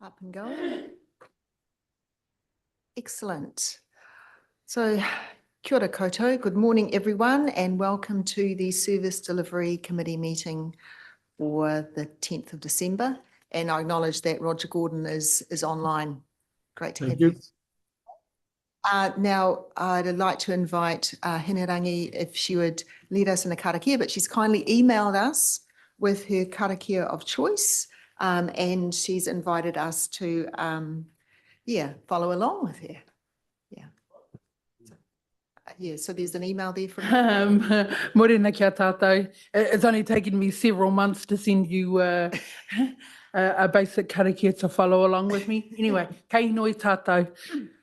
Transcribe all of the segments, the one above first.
Up and going. Excellent. So, kia ora koutou. Good morning, everyone, and welcome to the Service Delivery Committee meeting for the 10th of December. And I acknowledge that Roger Gordon is online. Great to have you. Now, I'd like to invite Hinerangi if she would lead us in a karakia, but she's kindly emailed us with her karakia of choice, and she's invited us to, follow along with her. So there's an email there from Morena kia tātou. It's only taken me several months to send you a basic karakia to follow along with me. Anyway, kei noi tātou.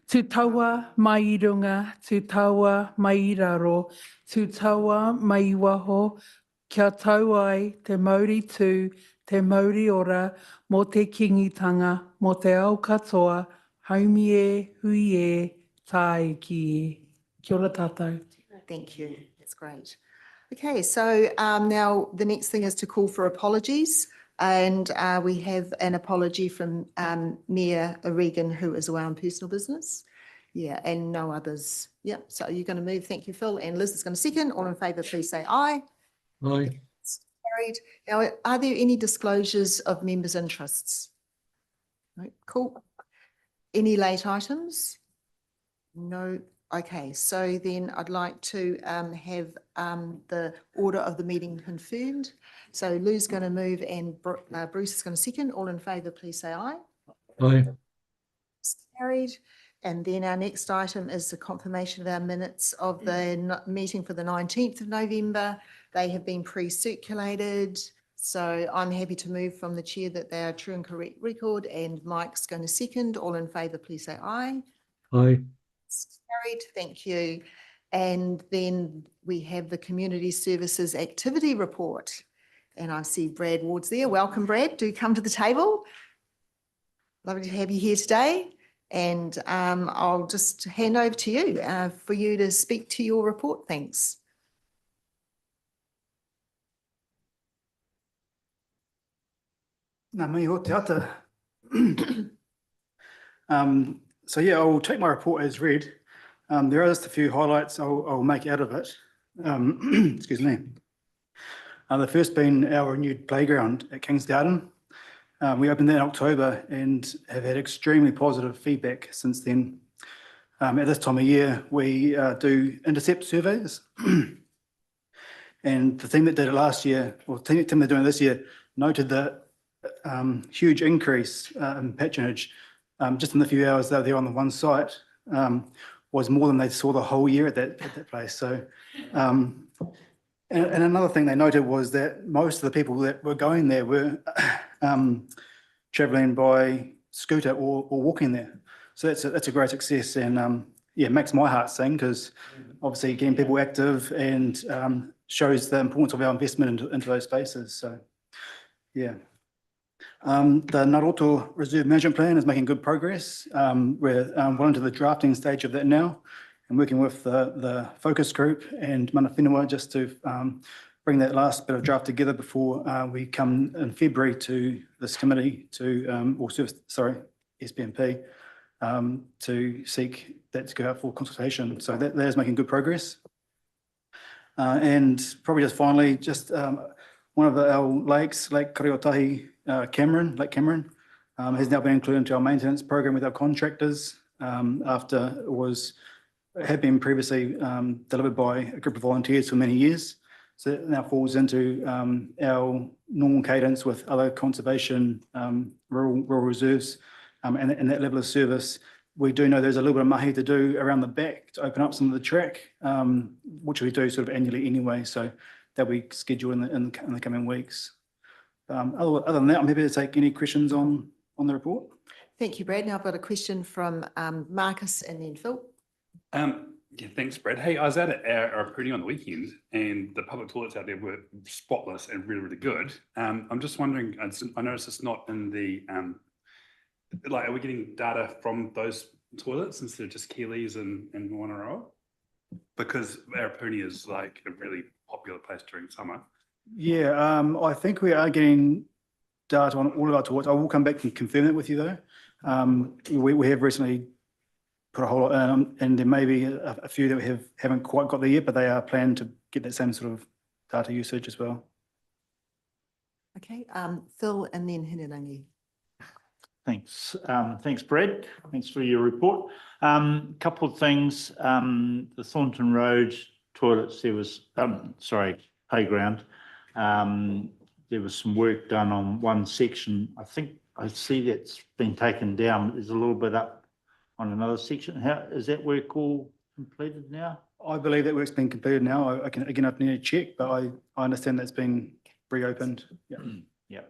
Tu taua mai I runga, tu taua mai I raro, tu taua mai I waho, kia tau ai te Māori tū, te Māori ora, mō te kingitanga, mō te ao katoa, haumi e, hui e, tāe ki e. Kia ora tātou. Thank you. That's great. Okay, so now the next thing is to call for apologies. And we have an apology from Mayor Regan, who is away on personal business. Yeah, and no others. Yeah, so you're going to move. Thank you, Phil. And Liz is going to second. All in favour, please say aye. Aye. Carried. Now, are there any disclosures of members' interests? No, cool. Any late items? No. Okay, so then I'd like to have the order of the meeting confirmed. So Lou's going to move and Bruce is going to second. All in favour, please say aye. Aye. Carried. And then our next item is the confirmation of our minutes of the meeting for the 19th of November. They have been pre-circulated. So I'm happy to move from the chair that they are true and correct record, and Mike's going to second. All in favour, please say aye. Aye. Carried, thank you. And then we have the Community Services Activity Report. And I see Brad Ward's there. Welcome, Brad. Do come to the table. Lovely to have you here today. And I'll just hand over to you for you to speak to your report. Thanks. Nā mihi o te ata. So yeah, I'll take my report as read. There are just a few highlights I'll make out of it. Excuse me. The first being our renewed playground at King's Garden. We opened that in October and have had extremely positive feedback since then. At this time of year, we do intercept surveys. And the team that did it last year, or the team that are doing it this year, noted the huge increase in patronage just in the few hours they were there on the one site. Was more than they saw the whole year at that place. So, and another thing they noted was that most of the people that were going there were travelling by scooter or walking there. So that's a great success, and yeah, makes my heart sing, because obviously getting people active and shows the importance of our investment into those spaces. So, yeah. The Ngaroto Reserve Management Plan is making good progress. We're well into the drafting stage of that now, and working with the focus group and Mana Whenua just to bring that last bit of draft together before we come in February to this committee SPMP, to seek that to go out for consultation. So that is making good progress. And probably just finally, just one of our lakes, Lake Kareotahi, Lake Cameron, has now been included into our maintenance program with our contractors after it had been previously delivered by a group of volunteers for many years. So it now falls into our normal cadence with other conservation rural reserves, and that level of service. We do know there's a little bit of mahi to do around the back to open up some of the track, which we do sort of annually anyway. So that'll be scheduled in the coming weeks. Other than that, I'm happy to take any questions on the report. Thank you, Brad. Now I've got a question from Marcus and then Phil. Yeah, thanks, Brad. Hey, I was out at our Arapuni on the weekend, and the public toilets out there were spotless and really, really good. I'm just wondering, I noticed it's not in the, are we getting data from those toilets instead of just Keeley's and Wanaroa? Because Arapuni is like a really popular place during summer. Yeah, I think we are getting data on all of our toilets. I will come back and confirm that with you though. We have recently put a whole lot in, and there may be a few that we haven't quite got there yet, but they are planned to get that same sort of data usage as well. Okay, Phil and then Hinerangi. Thanks. Thanks, Brad. Thanks for your report. Couple of things. The Thornton Road toilets, there was, playground. There was some work done on one section. I think I see that's been taken down. There's a little bit up on another section. How is that work all completed now? I believe that work's been completed now. I can, again, I need to check, but I understand that's been reopened. Yeah. Yeah.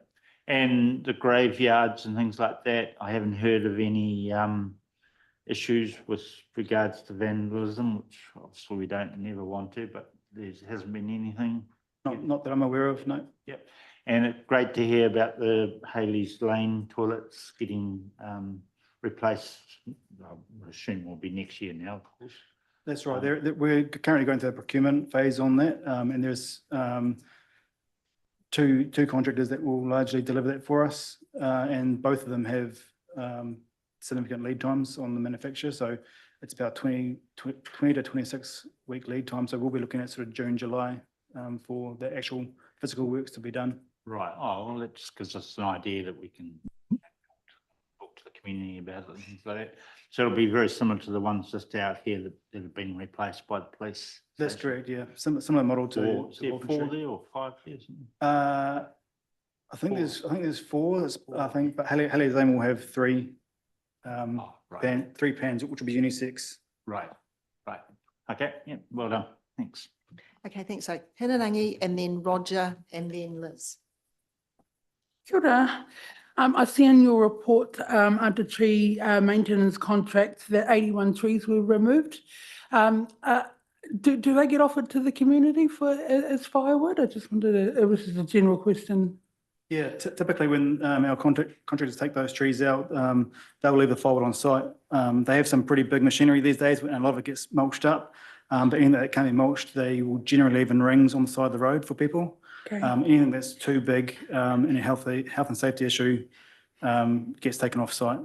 And the graveyards and things like that, I haven't heard of any issues with regards to vandalism, which obviously we never want to, but there hasn't been anything. Not that I'm aware of, no. Yep. And it's great to hear about the Haley's Lane toilets getting replaced. I assume will be next year now, of course. That's right. We're currently going through a procurement phase on that, and there's two contractors that will largely deliver that for us, and both of them have significant lead times on the manufacture. So it's about 20 to 26 week lead time. So we'll be looking at sort of June, July for the actual physical works to be done. Right. Oh, well, that just gives us an idea that we can talk to the community about it and things like that. So it'll be very similar to the ones just out here that have been replaced by the police. That's station. correct, yeah. Similar model to. Is there Walthamshire. 4 there or 5 there? Or something? I think there's 4. But Haley's Lane will have 3 Right. 3 pans, which will be unisex. Right. Right. Okay. Yeah. Well done. Thanks. Okay, thanks. So Hinerangi and then Roger and then Liz. Kia ora. I see in your report under tree maintenance contracts that 81 trees were removed. Do they get offered to the community as firewood? I just wanted to, it was just a general question. Yeah, typically when our contractors take those trees out, they'll leave the firewood on site. They have some pretty big machinery these days, and a lot of it gets mulched up. But anything that can't be mulched, they will generally leave in rings on the side of the road for people. Okay. Anything that's too big and a health and safety issue gets taken off site.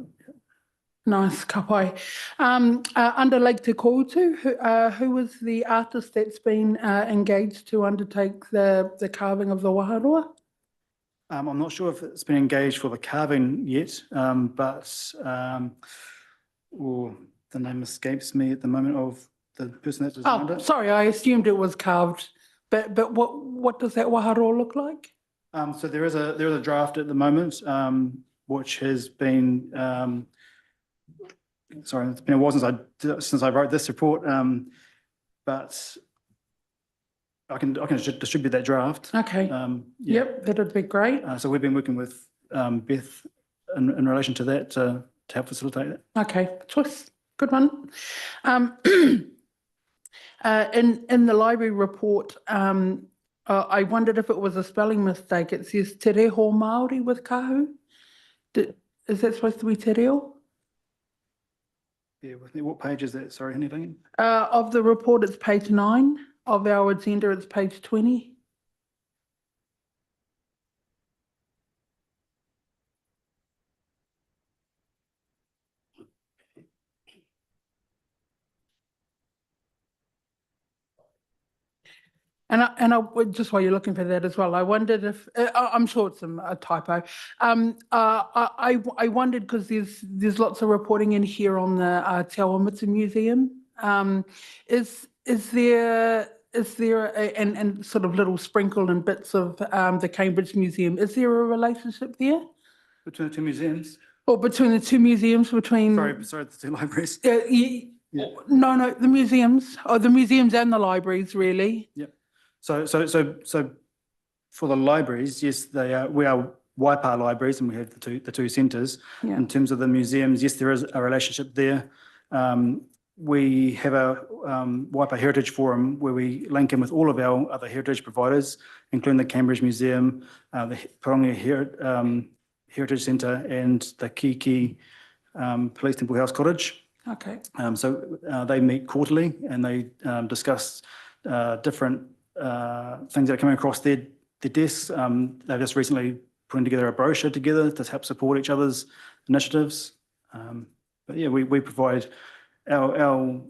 Nice, ka pai. Under Lake Te Koutu, who was the artist that's been engaged to undertake the carving of the waharoa? I'm not sure if it's been engaged for the carving yet, but the name escapes me at the moment of the person that designed Oh, it. sorry, I assumed it was carved, but what does that waharoa look like? So there is a draft at the moment, which has been, sorry, it's been a while since I wrote this report, but I can distribute that draft. Okay, Yeah. yep, that'd be great. So we've been working with Beth in relation to that to help facilitate it. Okay, choice, good one. In the library report, I wondered if it was a spelling mistake. It says Te Reo Māori with kahu. Is that supposed to be Te Reo? Yeah, with me. What page is that? Sorry, anything? Of the report, it's page 9. Of our agenda, it's page 20. And I just while you're looking for that as well, I wondered if I'm sure it's a typo. I wondered because there's lots of reporting in here on the Te Awamutu Museum. Is there and sort of little sprinkled in bits of the Cambridge Museum? Is there a relationship there? Between the two museums? Or between the two museums? Between Sorry, the two libraries. Yeah. No, the museums, or the museums and the libraries, really. Yep. So for the libraries, yes, we are Waipa libraries, and we have the two centres. Yeah. In terms of the museums, yes, there is a relationship there. We have a Waipa Heritage Forum where we link in with all of our other heritage providers, including the Cambridge Museum, the Parongi Heritage Centre, and the Kiki Police Temple House Cottage. Okay. So they meet quarterly and they discuss different things that are coming across their desks. They've just recently putting together a brochure together to help support each other's initiatives. But yeah, we provide our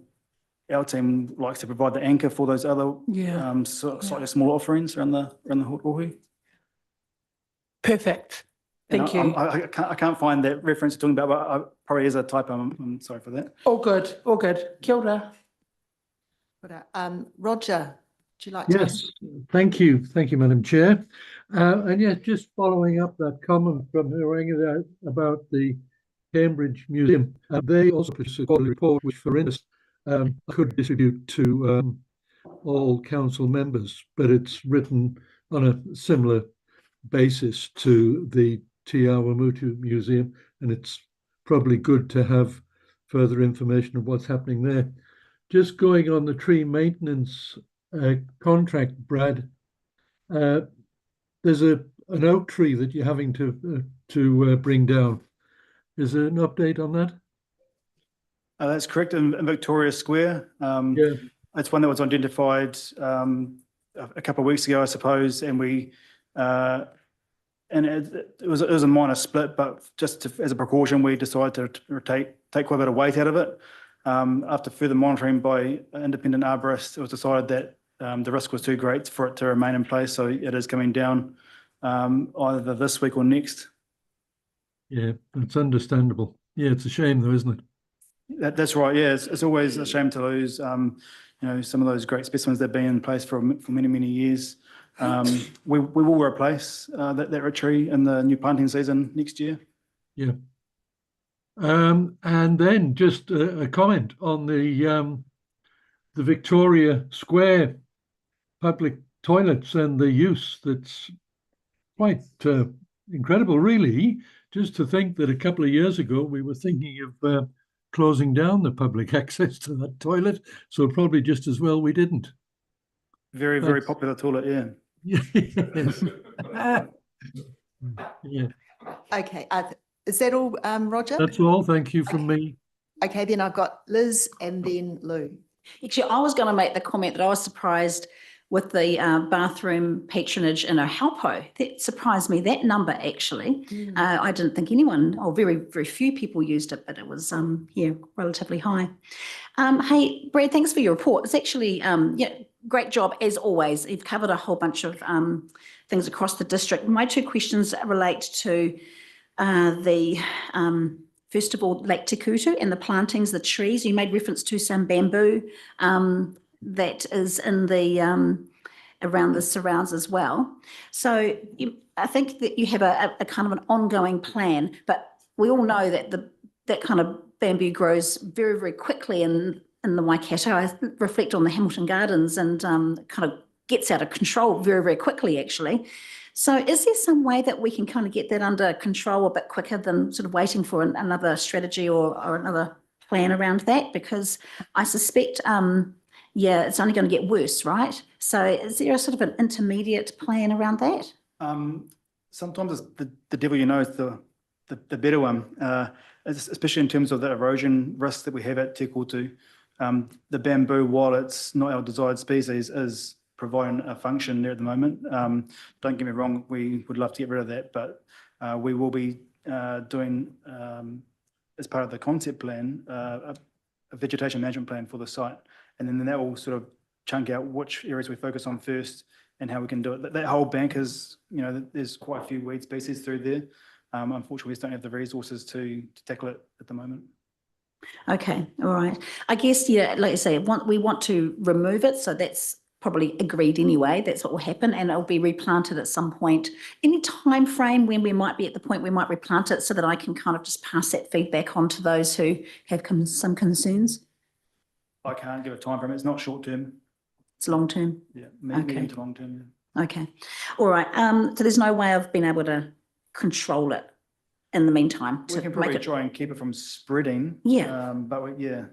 team likes to provide the anchor for those other Yeah. slightly smaller offerings around the rohe. Perfect. And Thank you. I can't find that reference you're talking about, but probably is a typo. I'm sorry for that. All good, all good. Kia ora. Roger, would you like to? Yes, thank you. Thank you, Madam Chair. And yes, just following up that comment from Haringa about the Cambridge Museum, they also produced a quarterly report, which for instance, I could distribute to all council members, but it's written on a similar basis to the Te Awamutu Museum, and it's probably good to have further information of what's happening there. Just going on the tree maintenance contract, Brad, there's an oak tree that you're having to bring down. Is there an update on that? That's correct, in Victoria Square. Yeah. It's one that was identified a couple of weeks ago, I suppose, and it was a minor split, but just as a precaution, we decided to take quite a bit of weight out of it. After further monitoring by independent arborists, it was decided that the risk was too great for it to remain in place, so it is coming down either this week or next. Yeah, it's understandable. Yeah, it's a shame though, isn't it? That's right. Yeah, it's always a shame to lose. Some of those great specimens that have been in place for many years. We will replace that tree in the new planting season next year. Yeah. And then just a comment on the Victoria Square public toilets and the use. That's quite incredible, really. Just to think that a couple of years ago we were thinking of closing down the public access to that toilet, so probably just as well we didn't. Very popular toilet, yeah. Yes. Yeah, Okay, is that all, Roger? that's all. Thank you from me. Okay, then I've got Liz and then Lou. Actually, I was going to make the comment that I was surprised with the bathroom patronage in Ohaupo. That surprised me, that number actually. I didn't think anyone, or very few people used it, but it was, relatively high. Hey, Brad, thanks for your report. It's actually, great job as always. You've covered a whole bunch of things across the district. My two questions relate to first of all, Lake Te Kutu and the plantings, the trees. You made reference to some bamboo that is in the around the surrounds as well. So I think that you have a kind of an ongoing plan, but we all know that that kind of bamboo grows very quickly in the Waikato. I reflect on the Hamilton Gardens and kind of gets out of control very quickly, actually. So is there some way that we can kind of get that under control a bit quicker than sort of waiting for another strategy or another plan around that? Because I suspect, it's only going to get worse, right? So is there a sort of an intermediate plan around that? Sometimes it's the devil you know is the better one, especially in terms of the erosion risk that we have at Te Kutu. The bamboo, while it's not our desired species, is providing a function there at the moment. Don't get me wrong, we would love to get rid of that, but we will be doing, as part of the concept plan, a vegetation management plan for the site. And then that will sort of chunk out which areas we focus on first and how we can do it. That whole bank is, there's quite a few weed species through there. Unfortunately, we just don't have the resources to tackle it at the moment. Okay, all right. I guess, like you say, we want to remove it, so that's probably agreed anyway. That's what will happen, and it'll be replanted at some point. Any time frame when we might be at the point we might replant it, so that I can kind of just pass that feedback on to those who have some concerns? I can't give a time frame. It's not short term. It's long term. Yeah, medium to long term. Yeah. Okay, all right. So there's no way of being able to control it in the meantime. We can probably try and keep it from spreading. Yeah. But we can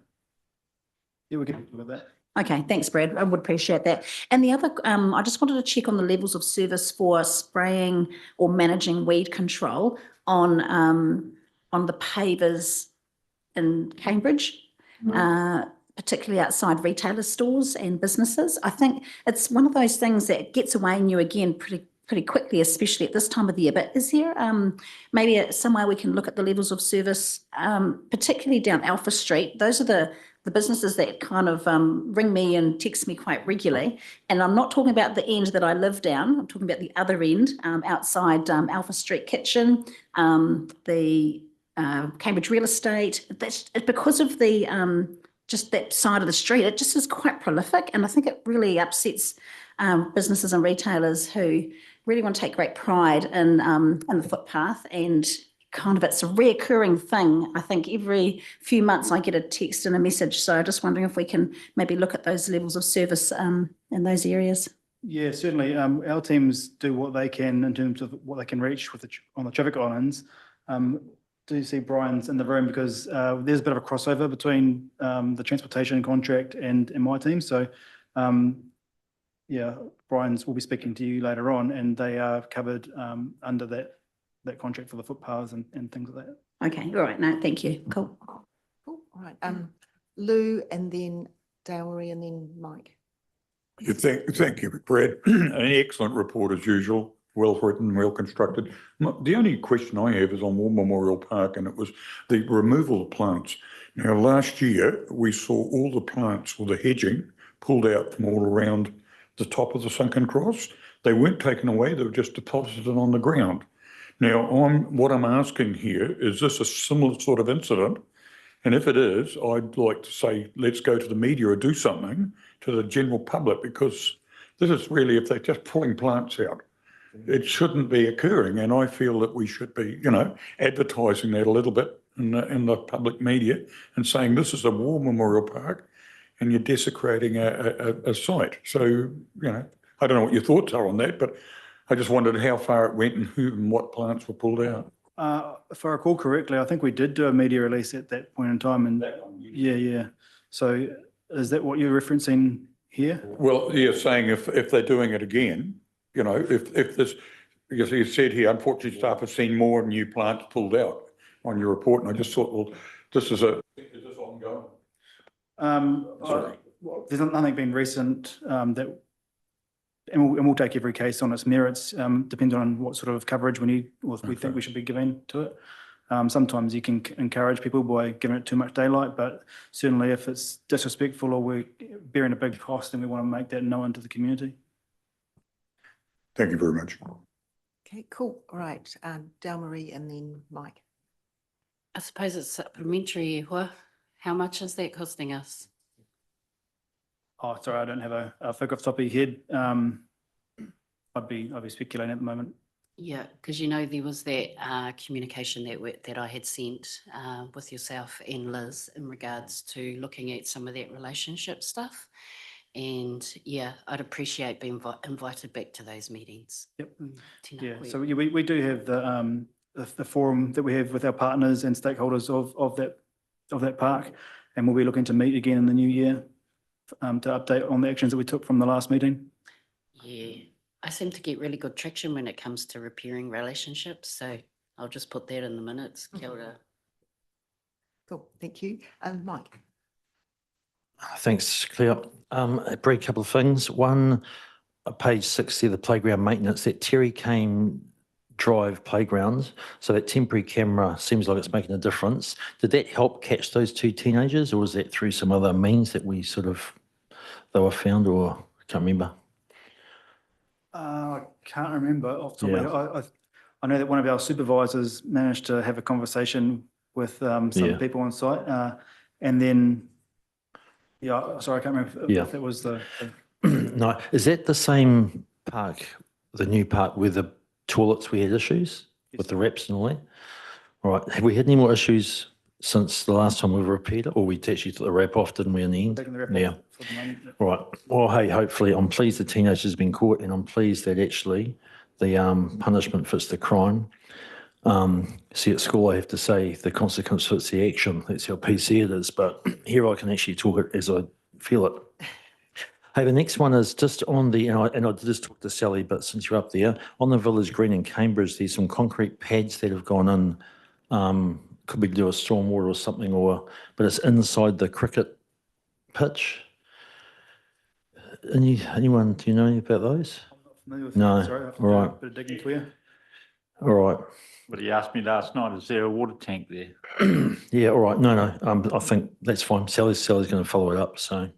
do that. Okay, thanks, Brad. I would appreciate that. And the other, I just wanted to check on the levels of service for spraying or managing weed control on the pavers in Cambridge, particularly outside retailer stores and businesses. I think it's one of those things that gets away in you again pretty pretty quickly, especially at this time of the year. But is there maybe somewhere we can look at the levels of service, particularly down Alpha Street? Those are the businesses that kind of ring me and text me quite regularly. And I'm not talking about the end that I live down. I'm talking about the other end, outside Alpha Street Kitchen, the Cambridge Real Estate. That's because of the just that side of the street. It just is quite prolific, and I think it really upsets businesses and retailers who really want to take great pride in the footpath, and kind of it's a reoccurring thing. I think every few months I get a text and a message. So I'm just wondering if we can maybe look at those levels of service in those areas. Yeah, certainly. Our teams do what they can in terms of what they can reach with on the traffic islands. Do you see Brian's in the room because there's a bit of a crossover between the transportation contract and my team. So yeah, Brian's will be speaking to you later on, and they are covered under that contract for the footpaths and things like that. Okay, all right. No, thank you. Cool. Cool. All right. Lou, and then Dalery, and then Mike. Yeah, thank you, Brad. An excellent report as usual, well written, well constructed. The only question I have is on War Memorial Park, and it was the removal of plants. Now, last year, we saw all the plants or the hedging pulled out from all around the top of the sunken cross. They weren't taken away, they were just deposited on the ground. Now, what I'm asking here, is this a similar sort of incident? And if it is, I'd like to say, let's go to the media or do something to the general public, because this is really, if they're just pulling plants out, it shouldn't be occurring. And I feel that we should be, advertising that a little bit in the public media and saying this is a war memorial park and you're desecrating a site. So, I don't know what your thoughts are on that, but I just wondered how far it went and who and what plants were pulled out. If I recall correctly, I think we did do a media release at that point in time. And yeah. So is that what you're referencing here? Well, you're saying if they're doing it again, if this, because you said here, unfortunately, staff have seen more new plants pulled out on your report, and I just thought, well, is this ongoing? There's nothing been recent that, and we'll take every case on its merits, depending on what sort of coverage we need or we think we should be giving to it. Sometimes you can encourage people by giving it too much daylight, but certainly if it's disrespectful or we're bearing a big cost, then we want to make that known to the community. Thank you very much. Okay, cool. All right. Dalery, and then Mike. I suppose it's supplementary. How much is that costing us? Oh, sorry, I don't have a figure off the top of your head. I'd be speculating at the moment. Yeah, because there was that communication that I had sent with yourself and Liz in regards to looking at some of that relationship stuff. And yeah, I'd appreciate being invited back to those meetings. Yep. Tēnā Yeah, koe. so we do have the forum that we have with our partners and stakeholders of that park, and we'll be looking to meet again in the new year to update on the actions that we took from the last meeting. Yeah, I seem to get really good traction when it comes to repairing relationships, so I'll just put that in the minutes. Kia ora. Cool. Thank you. And Mike. Thanks, Claire. A brief couple of things. One, page 60, the playground maintenance, that Terry Kane Drive playgrounds. So that temporary camera seems like it's making a difference. Did that help catch those two teenagers, or was that through some other means that they were found, or I can't remember? I can't remember off the top of my head. I know that one of our supervisors managed to have a conversation with some people on site, and then, sorry, I can't remember if that was the. No, is that the same park, the new park with the toilets we had issues with the wraps and all that? All right, have we had any more issues since the last time we repaired it, or we actually took the wrap off, didn't we, in the end? Taking the wrap Yeah. off for the moment. Right. Well, hey, hopefully, I'm pleased the teenager's been caught, and I'm pleased that actually the punishment fits the crime. See, at school, I have to say the consequence fits the action. That's how PC it is. But here I can actually talk it as I feel it. Hey, the next one is just on the, and I did just talk to Sally, but since you're up there, on the Village Green in Cambridge, there's some concrete pads that have gone in. Could be to do with stormwater or something, but it's inside the cricket pitch. Anyone, do you know about those? familiar with No, it. Sorry, I have to all do a right. bit of digging for you. All right. But he asked me last night, is there a water tank there? Yeah, all right. No. I think that's fine. Sally's going to follow it up. So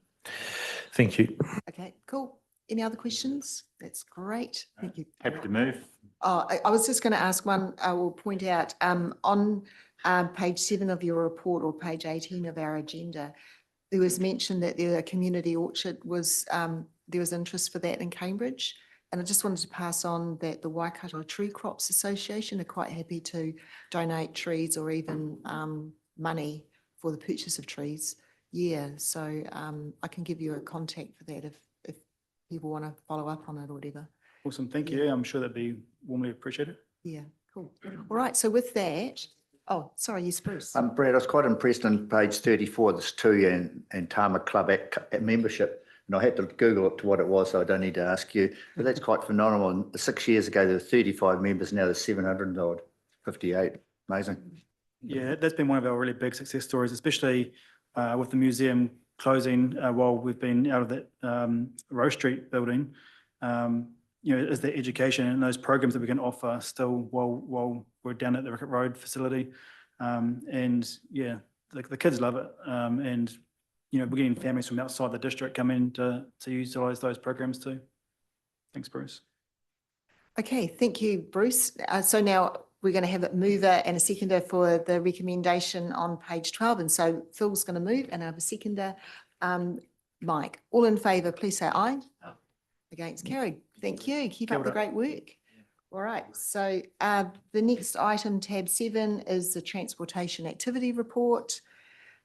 thank you. Okay, cool. Any other questions? That's great. Thank you. Happy to move. Oh, I was just going to ask one, I will point out, on page 7 of your report or page 18 of our agenda, there was mention that the community orchard was, there was interest for that in Cambridge. And I just wanted to pass on that the Waikato Tree Crops Association are quite happy to donate trees or even money for the purchase of trees. Yeah, so I can give you a contact for that if people want to follow up on it or whatever. Awesome, thank Yeah. you. I'm sure that'd be warmly appreciated. Yeah, cool. All right, so with that, oh, sorry, yes, Bruce. Brad, I was quite impressed on page 34, this TUI and Tama Club at membership. And I had to Google it to what it was, so I don't need to ask you. But that's quite phenomenal. And 6 years ago, there were 35 members. Now there's 758. Amazing. Yeah, that's been one of our really big success stories, especially with the museum closing while we've been out of that Rowe Street building. Is the education and those programs that we can offer still while we're down at the Rickett Road facility. And yeah, the kids love it. And we're getting families from outside the district come in to utilise those programs too. Thanks, Bruce. Okay, thank you, Bruce. So now we're going to have a mover and a seconder for the recommendation on page 12. And so Phil's going to move and I have a seconder. Mike, all in favour, please say aye. Against, carried. Thank you. Keep up the great work. All right, so the next item, tab 7, is the transportation activity report.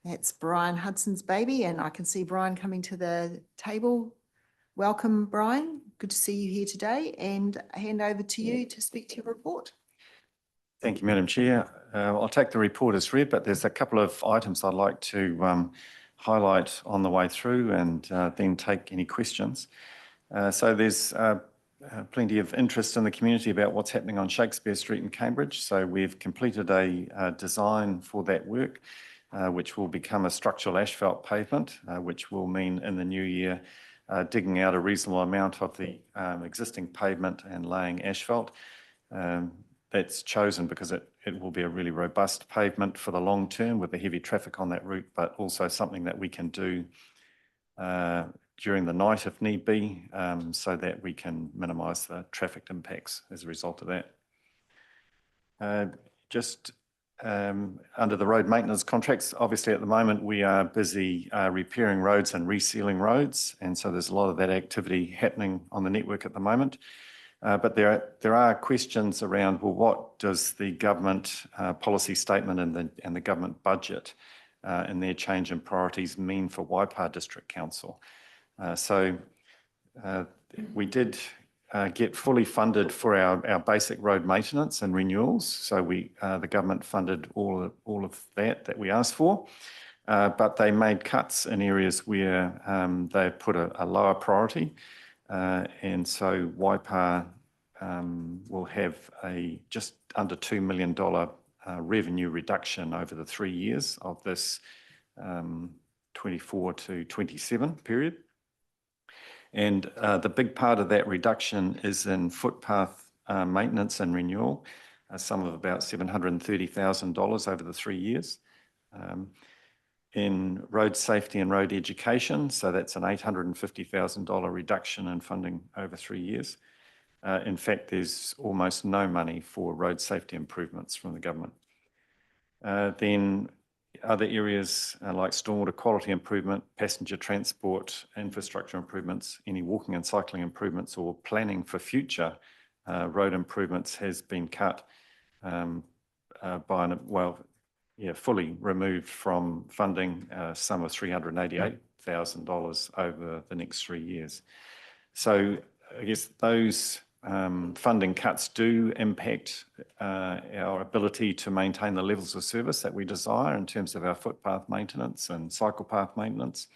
That's Brian Hudson's baby, and I can see Brian coming to the table. Welcome, Brian. Good to see you here today, and I hand over to you to speak to your report. Thank you, Madam Chair. I'll take the report as read, but there's a couple of items I'd like to highlight on the way through and then take any questions. So there's plenty of interest in the community about what's happening on Shakespeare Street in Cambridge. So we've completed a design for that work, which will become a structural asphalt pavement, which will mean in the new year digging out a reasonable amount of the existing pavement and laying asphalt. That's chosen because it will be a really robust pavement for the long term with the heavy traffic on that route, but also something that we can do during the night if need be, so that we can minimise the traffic impacts as a result of that. Under the road maintenance contracts, obviously at the moment we are busy repairing roads and resealing roads, and so there's a lot of that activity happening on the network at the moment. But there are questions around, well, what does the government policy statement and the government budget and their change in priorities mean for Waipa District Council? We did get fully funded for our basic road maintenance and renewals. So the government funded all of that we asked for, but they made cuts in areas where they put a lower priority. And so Waipa will have a just under $2 million revenue reduction over the 3 years of this 24 to 27 period. And the big part of that reduction is in footpath maintenance and renewal, a sum of about $730,000 over the 3 years. In road safety and road education, so that's an $850,000 reduction in funding over 3 years. In fact, there's almost no money for road safety improvements from the government. Then other areas like stormwater quality improvement, passenger transport, infrastructure improvements, any walking and cycling improvements or planning for future road improvements has been cut fully removed from funding, a sum of $388,000 over the next 3 years. So I guess those funding cuts do impact our ability to maintain the levels of service that we desire in terms of our footpath maintenance and cycle path maintenance,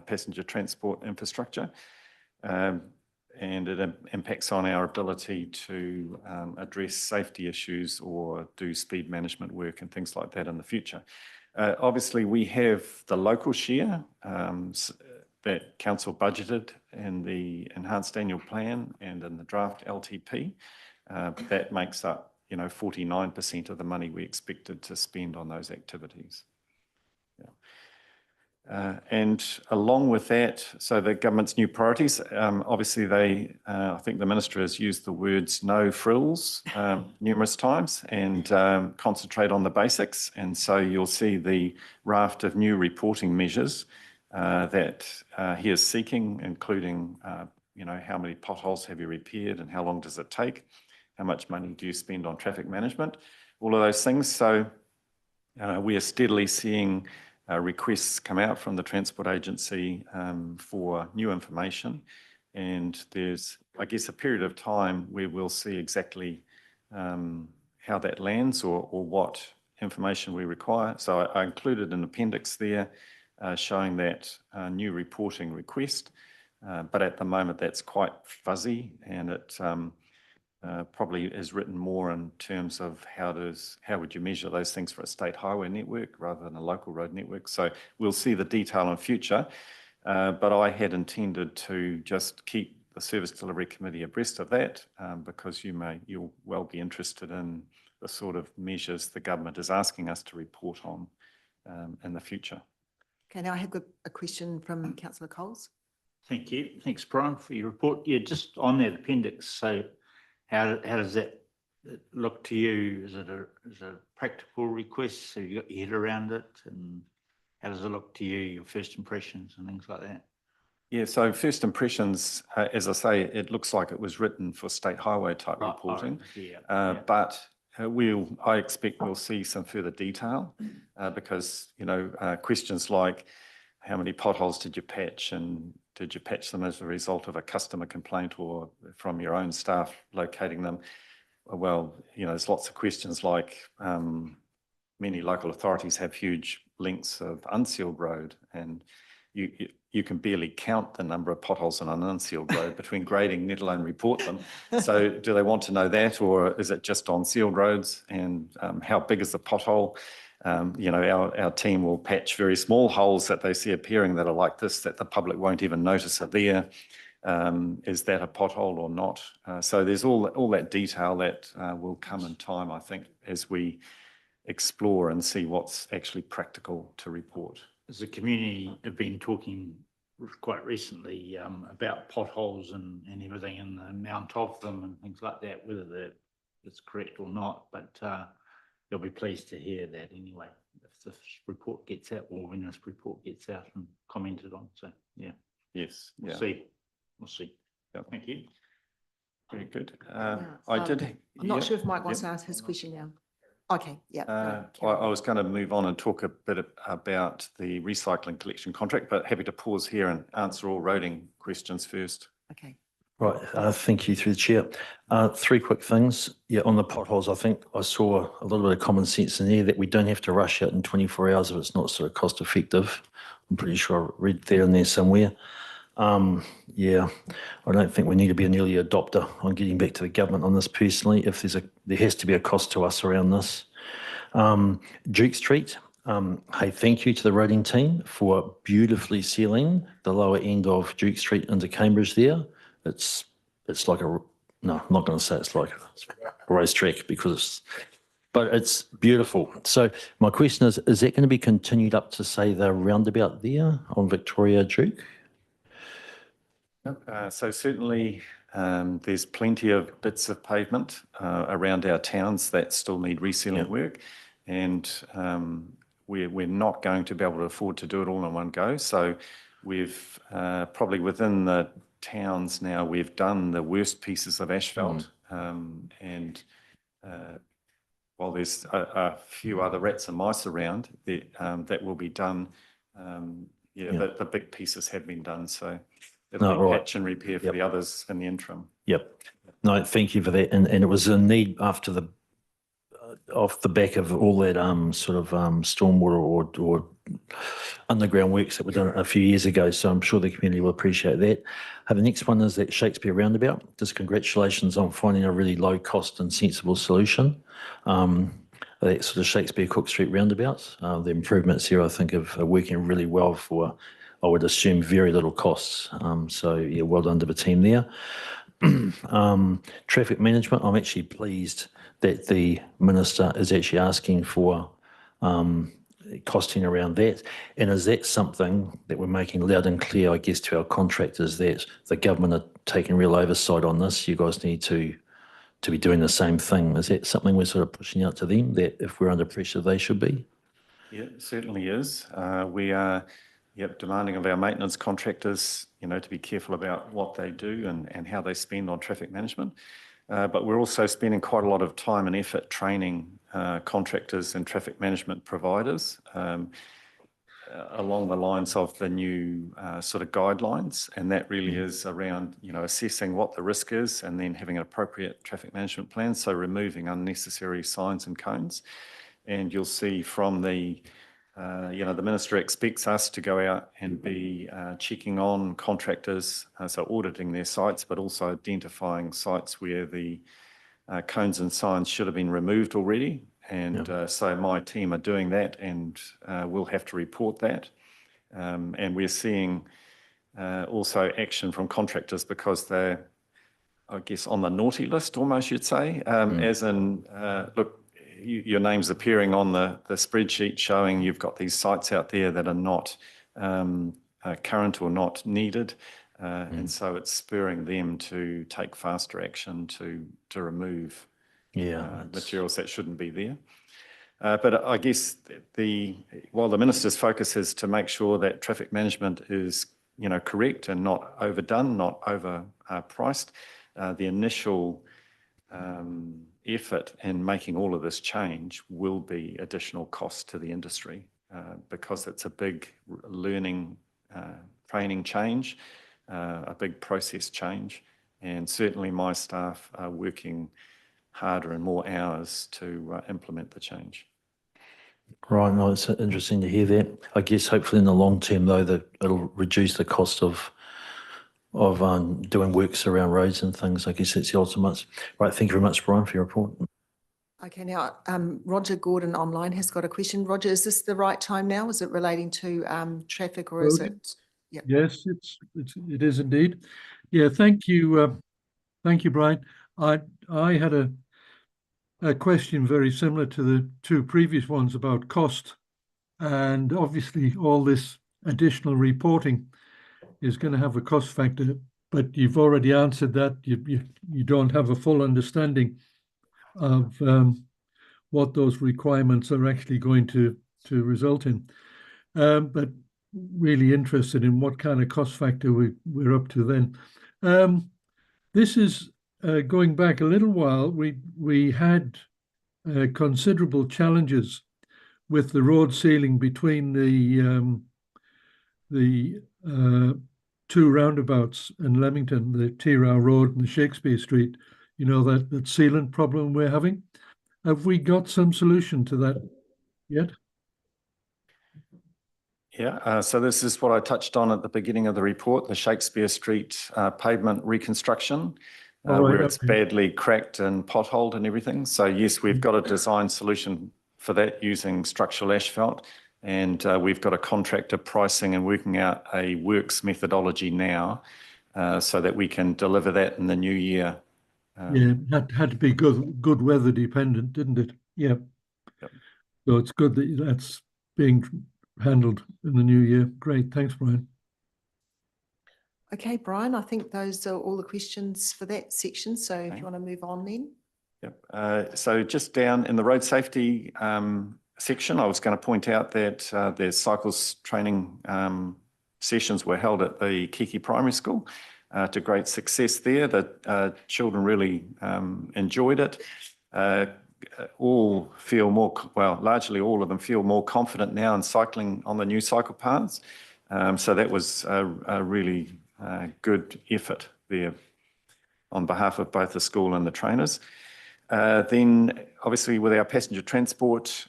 passenger transport infrastructure. And it impacts on our ability to address safety issues or do speed management work and things like that in the future. Obviously, we have the local share that council budgeted in the enhanced annual plan and in the draft LTP. That makes up, 49% of the money we expected to spend on those activities. And along with that, so the government's new priorities, obviously I think the minister has used the words no frills numerous times and concentrate on the basics. And so you'll see the raft of new reporting measures that he is seeking, including, how many potholes have you repaired and how long does it take? How much money do you spend on traffic management? All of those things. So we are steadily seeing requests come out from the Transport Agency for new information. And there's, I guess, a period of time where we'll see exactly how that lands or what information we require. So I included an appendix there showing that new reporting request. But at the moment, that's quite fuzzy, and it probably is written more in terms of how would you measure those things for a state highway network rather than a local road network. So we'll see the detail in future, but I had intended to just keep the Service Delivery Committee abreast of that because you'll well be interested in the sort of measures the government is asking us to report on in the future. Okay, now I have a question from Councillor Coles. Thank you. Thanks, Brian, for your report. Yeah, just on that appendix, so how does that look to you? Is it a practical request? Have you got your head around it? And how does it look to you, your first impressions and things like that? Yeah, so first impressions, as I say, it looks like it was written for state highway type reporting. But I expect we'll see some further detail because, questions like how many potholes did you patch, and did you patch them as a result of a customer complaint or from your own staff locating them? Well, there's lots of questions like many local authorities have huge lengths of unsealed road, and you can barely count the number of potholes on an unsealed road between grading, let alone report them. So do they want to know that, or is it just on sealed roads? And how big is the pothole? Our team will patch very small holes that they see appearing that are like this, that the public won't even notice are there. Is that a pothole or not? So there's all that detail that will come in time, I think, as we explore and see what's actually practical to report. As the community have been talking quite recently about potholes and everything and the amount of them and things like that, whether that's correct or not, but you'll be pleased to hear that anyway, if this report gets out or when this report gets out and commented on. So, yeah. Yes. We'll see. Yeah. Thank you. Very good. I'm I'm not sure if Mike wants to ask his question now. Okay, yeah. I was going to move on and talk a bit about the recycling collection contract, but happy to pause here and answer all roading questions first. Okay. Right, thank you through the chair. Three quick things. Yeah, on the potholes, I think I saw a little bit of common sense in there that we don't have to rush out in 24 hours if it's not sort of cost effective. I'm pretty sure I read there and there somewhere. Yeah, I don't think we need to be an early adopter on getting back to the government on this personally. If there has to be a cost to us around this. Duke Street, hey, thank you to the roading team for beautifully sealing the lower end of Duke Street into Cambridge there. It's like no, I'm not going to say it's like a racetrack but it's beautiful. So my question is that going to be continued up to say the roundabout there on Victoria Duke? So certainly there's plenty of bits of pavement around our towns that still need resealing work, and we're not going to be able to afford to do it all in one go. So we've probably within the towns now, we've done the worst pieces of asphalt, and while there's a few other rats and mice around, that will be done. The big pieces have been done, so it'll be patch and repair for the others in the interim. Yep. No, thank you for that. And it was a need after off the back of all that sort of stormwater or underground works that were done a few years ago. So I'm sure the community will appreciate that. The next one is that Shakespeare Roundabout. Just congratulations on finding a really low cost and sensible solution. That sort of Shakespeare Cook Street roundabouts. The improvements here, I think, are working really well for I would assume very little costs. So yeah, well done to the team there. Traffic management, I'm actually pleased that the Minister is actually asking for costing around that. And is that something that we're making loud and clear, I guess, to our contractors, that the government are taking real oversight on this? You guys need to be doing the same thing. Is that something we're sort of pushing out to them, that if we're under pressure, they should be? Yeah, it certainly is. We are demanding of our maintenance contractors, to be careful about what they do and how they spend on traffic management. But we're also spending quite a lot of time and effort training contractors and traffic management providers along the lines of the new sort of guidelines. And that really is around, assessing what the risk is and then having an appropriate traffic management plan. So removing unnecessary signs and cones. And you'll see from the Minister expects us to go out and be checking on contractors, so auditing their sites, but also identifying sites where the cones and signs should have been removed already. And so my team are doing that, and we'll have to report that. And we're seeing also action from contractors because they're, I guess, on the naughty list almost, you'd say, as in, look, your name's appearing on the spreadsheet showing you've got these sites out there that are not current or not needed. And so it's spurring them to take faster action to remove materials that shouldn't be there. But I guess while the Minister's focus is to make sure that traffic management is correct and not overdone, not overpriced, the initial effort in making all of this change will be additional cost to the industry because it's a big learning, training change, a big process change. And certainly my staff are working harder and more hours to implement the change. Right, no, it's interesting to hear that. I guess hopefully in the long term, though, that it'll reduce the cost of doing works around roads and things. I guess that's the ultimate. Right, thank you very much, Brian, for your report. Okay, now Roger Gordon online has got a question. Roger, is this the right time now? Is it relating to traffic, or is it? Yep. Yes, it is indeed. Yeah, thank you, Brian. I had a question very similar to the two previous ones about cost, and obviously all this additional reporting is going to have a cost factor, but you've already answered that. You don't have a full understanding of what those requirements are actually going to result in. But really interested in what kind of cost factor we're up to then. This is going back a little while. We had considerable challenges with the road sealing between the two roundabouts in Leamington, the Tirau Road and the Shakespeare Street, that sealant problem we're having. Have we got some solution to that yet? Yeah, so this is what I touched on at the beginning of the report, the Shakespeare Street pavement reconstruction, where it's badly cracked and potholed and everything. So yes, we've got a design solution for that using structural asphalt. And we've got a contractor pricing and working out a works methodology now so that we can deliver that in the new year. Yeah, it had to be good weather dependent, didn't it? Yeah. Yep. So it's good that that's being handled in the new year. Great, thanks, Brian. Okay, Brian, I think those are all the questions for that section. So if you want to move on then. Yep. So just down in the road safety section, I was going to point out that their cycles training sessions were held at the Kiki Primary School to great success there. The children really enjoyed it. All feel more, well, largely all of them feel more confident now in cycling on the new cycle paths. So that was a really good effort there on behalf of both the school and the trainers. Then obviously with our passenger transport,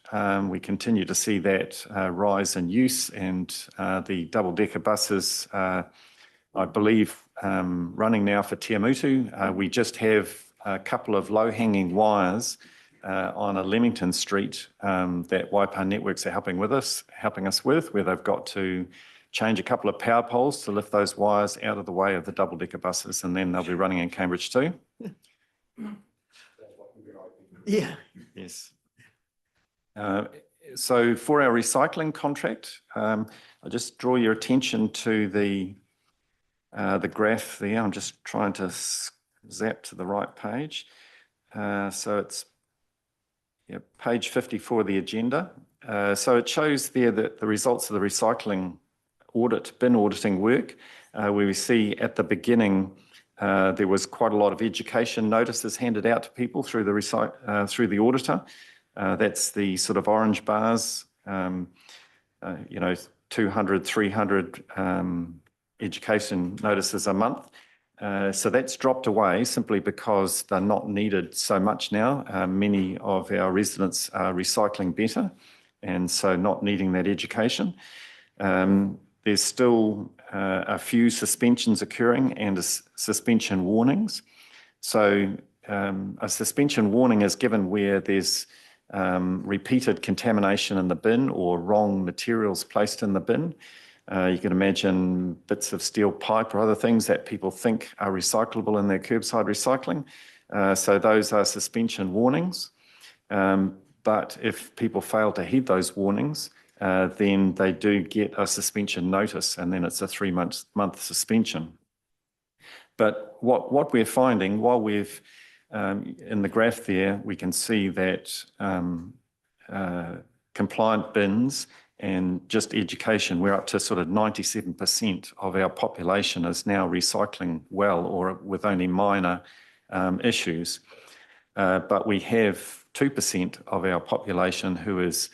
we continue to see that rise in use, and the double-decker buses, I believe, running now for Te Amutu. We just have a couple of low-hanging wires on a Leamington Street that Waipa Networks are helping us with, where they've got to change a couple of power poles to lift those wires out of the way of the double-decker buses, and then they'll be running in Cambridge too. Yeah. Yes. So for our recycling contract, I'll just draw your attention to the graph there. I'm just trying to zap to the right page. So it's page 54 of the agenda. So it shows there that the results of the recycling audit, bin auditing work, where we see at the beginning there was quite a lot of education notices handed out to people through the auditor. That's the sort of orange bars, 200, 300 education notices a month. So that's dropped away simply because they're not needed so much now. Many of our residents are recycling better, and so not needing that education. There's still a few suspensions occurring and suspension warnings. So a suspension warning is given where there's repeated contamination in the bin or wrong materials placed in the bin. You can imagine bits of steel pipe or other things that people think are recyclable in their curbside recycling. So those are suspension warnings. But if people fail to heed those warnings, then they do get a suspension notice, and then it's a 3-month suspension. But what we're finding, while we've in the graph there, we can see that compliant bins and just education, we're up to sort of 97% of our population is now recycling well or with only minor issues. But we have 2% of our population who is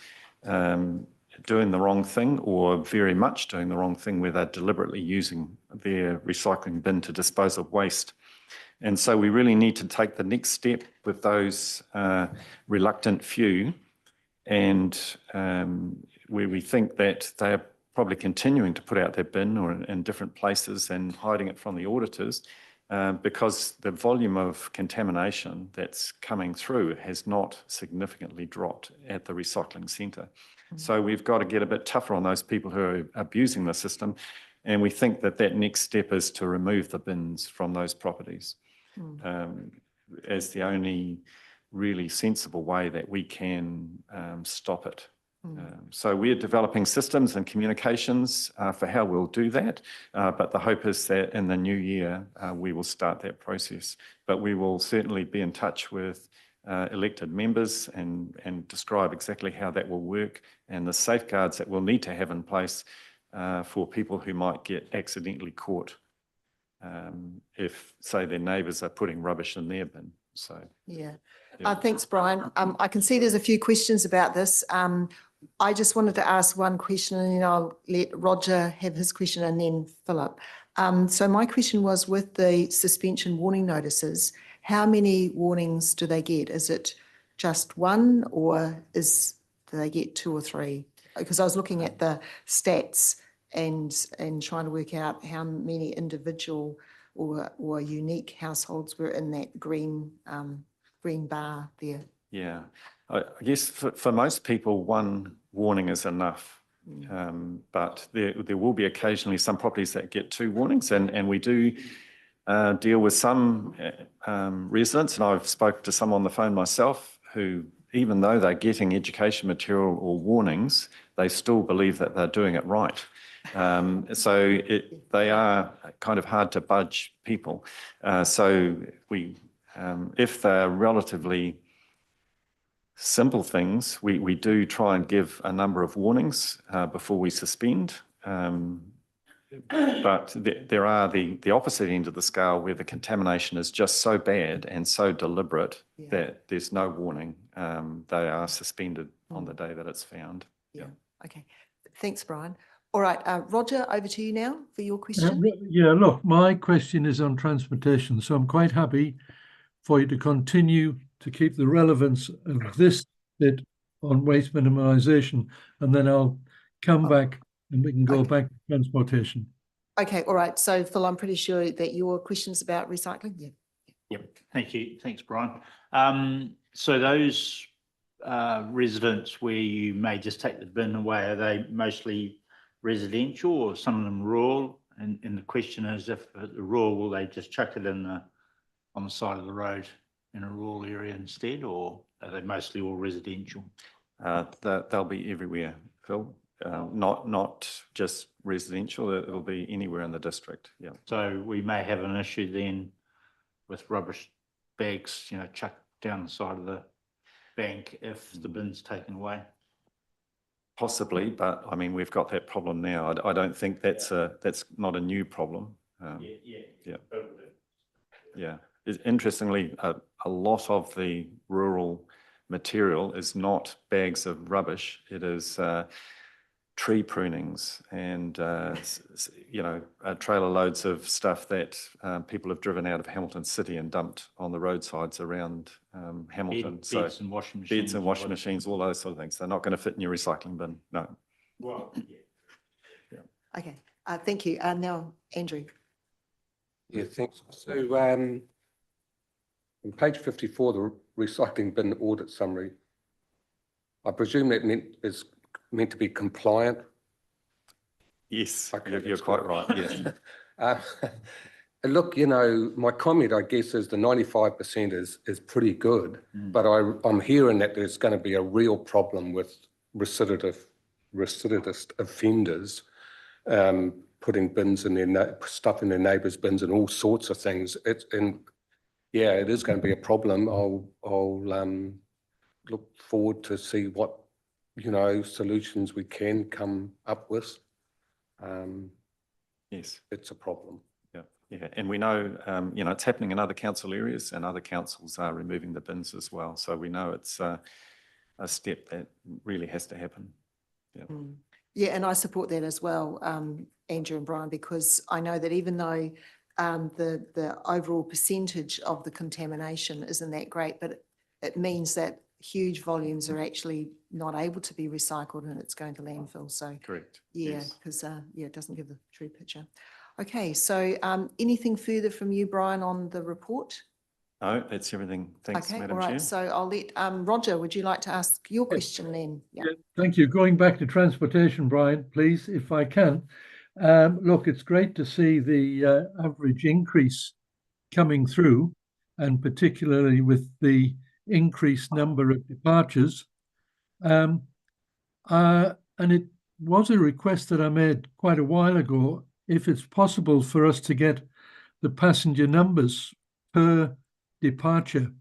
doing the wrong thing, or very much doing the wrong thing, where they're deliberately using their recycling bin to dispose of waste. And so we really need to take the next step with those reluctant few, and where we think that they are probably continuing to put out their bin or in different places and hiding it from the auditors, because the volume of contamination that's coming through has not significantly dropped at the recycling centre. So we've got to get a bit tougher on those people who are abusing the system, and we think that that next step is to remove the bins from those properties as the only really sensible way that we can stop it. So we're developing systems and communications for how we'll do that, but the hope is that in the new year we will start that process. But we will certainly be in touch with elected members and describe exactly how that will work and the safeguards that we'll need to have in place for people who might get accidentally caught if, say, their neighbours are putting rubbish in their bin. So yeah. Thanks, Brian. I can see there's a few questions about this. I just wanted to ask one question, and then I'll let Roger have his question, and then Philip. So my question was, with the suspension warning notices, how many warnings do they get? Is it just one, or do they get 2 or 3? Because I was looking at the stats and trying to work out how many individual or unique households were in that green bar there. yeah, I guess for most people, one warning is enough. But there will be occasionally some properties that get 2 warnings, and we do deal with some residents, and I've spoken to some on the phone myself, who, even though they're getting education material or warnings, they still believe that they're doing it right. So they are kind of hard to budge people. So if they're relatively simple things, we do try and give a number of warnings before we suspend. But there are the opposite end of the scale, where the contamination is just so bad and so deliberate that there's no warning. They are suspended on the day that it's found. Yeah. Okay. Thanks, Brian. All right, Roger, over to you now for your question. Yeah, look, my question is on transportation, so I'm quite happy for you to continue to keep the relevance of this bit on waste minimisation, and then I'll come back and we can go back to transportation. Okay, all right. So Phil, I'm pretty sure that your question's about recycling. Yeah. Yep. Thank you. Thanks, Brian. So those residents where you may just take the bin away, are they mostly residential or some of them rural? And the question is, if the rural, will they just chuck it on the side of the road in a rural area instead, or are they mostly all residential? They'll be everywhere, Phil. Not just residential, it'll be anywhere in the district, yeah. So we may have an issue then with rubbish bags, you know, chucked down the side of the bank if the bin's taken away. Possibly, but I mean, we've got that problem now. I don't think that's not a new problem. Yeah. Interestingly, a lot of the rural material is not bags of rubbish. It is tree prunings and, trailer loads of stuff that people have driven out of Hamilton City and dumped on the roadsides around Hamilton. Beds and washing machines. Beds and washing machines, all those sort of things. They're not going to fit in your recycling bin, no. Well, Okay, thank you. Now, Andrew. Yeah, thanks. So on page 54, the recycling bin audit summary, I presume that is meant to be compliant? Yes, Okay, you're quite right, yes. Look, you know, my comment, I guess, is the 95% is pretty good, but I'm hearing that there's going to be a real problem with recidivist offenders putting bins in their stuff in their neighbours' bins and all sorts of things. It is going to be a problem. I'll look forward to see what solutions we can come up with. Yes, it's a problem. Yeah, and we know, it's happening in other council areas, and other councils are removing the bins as well. So we know it's a step that really has to happen. Yeah. Yeah, and I support that as well, Andrew and Brian, because I know that even though the overall percentage of the contamination isn't that great, but it means that huge volumes are actually not able to be recycled and it's going to landfill. So correct. Yeah, because it doesn't give the true picture. Okay, so anything further from you, Brian, on the report? No, that's everything. Thanks, Okay, Madam all right. Chair. So I'll let Roger, would you like to ask your question then? Yeah. Thank you. Going back to transportation, Brian, please, if I can. Look, it's great to see the average increase coming through, and particularly with the increased number of departures. And it was a request that I made quite a while ago, if it's possible for us to get the passenger numbers per departure.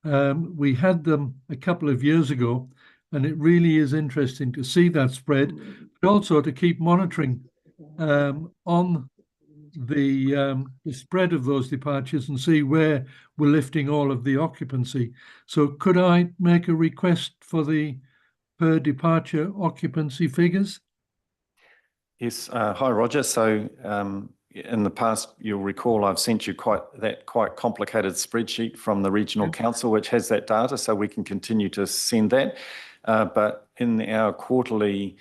We had them a couple of years ago, and it really is interesting to see that spread, but also to keep monitoring on the spread of those departures and see where we're lifting all of the occupancy. So could I make a request for the per departure occupancy figures? Yes, hi Roger. So in the past, you'll recall I've sent you quite complicated spreadsheet from the regional council, which has that data, so we can continue to send that. But in our quarterly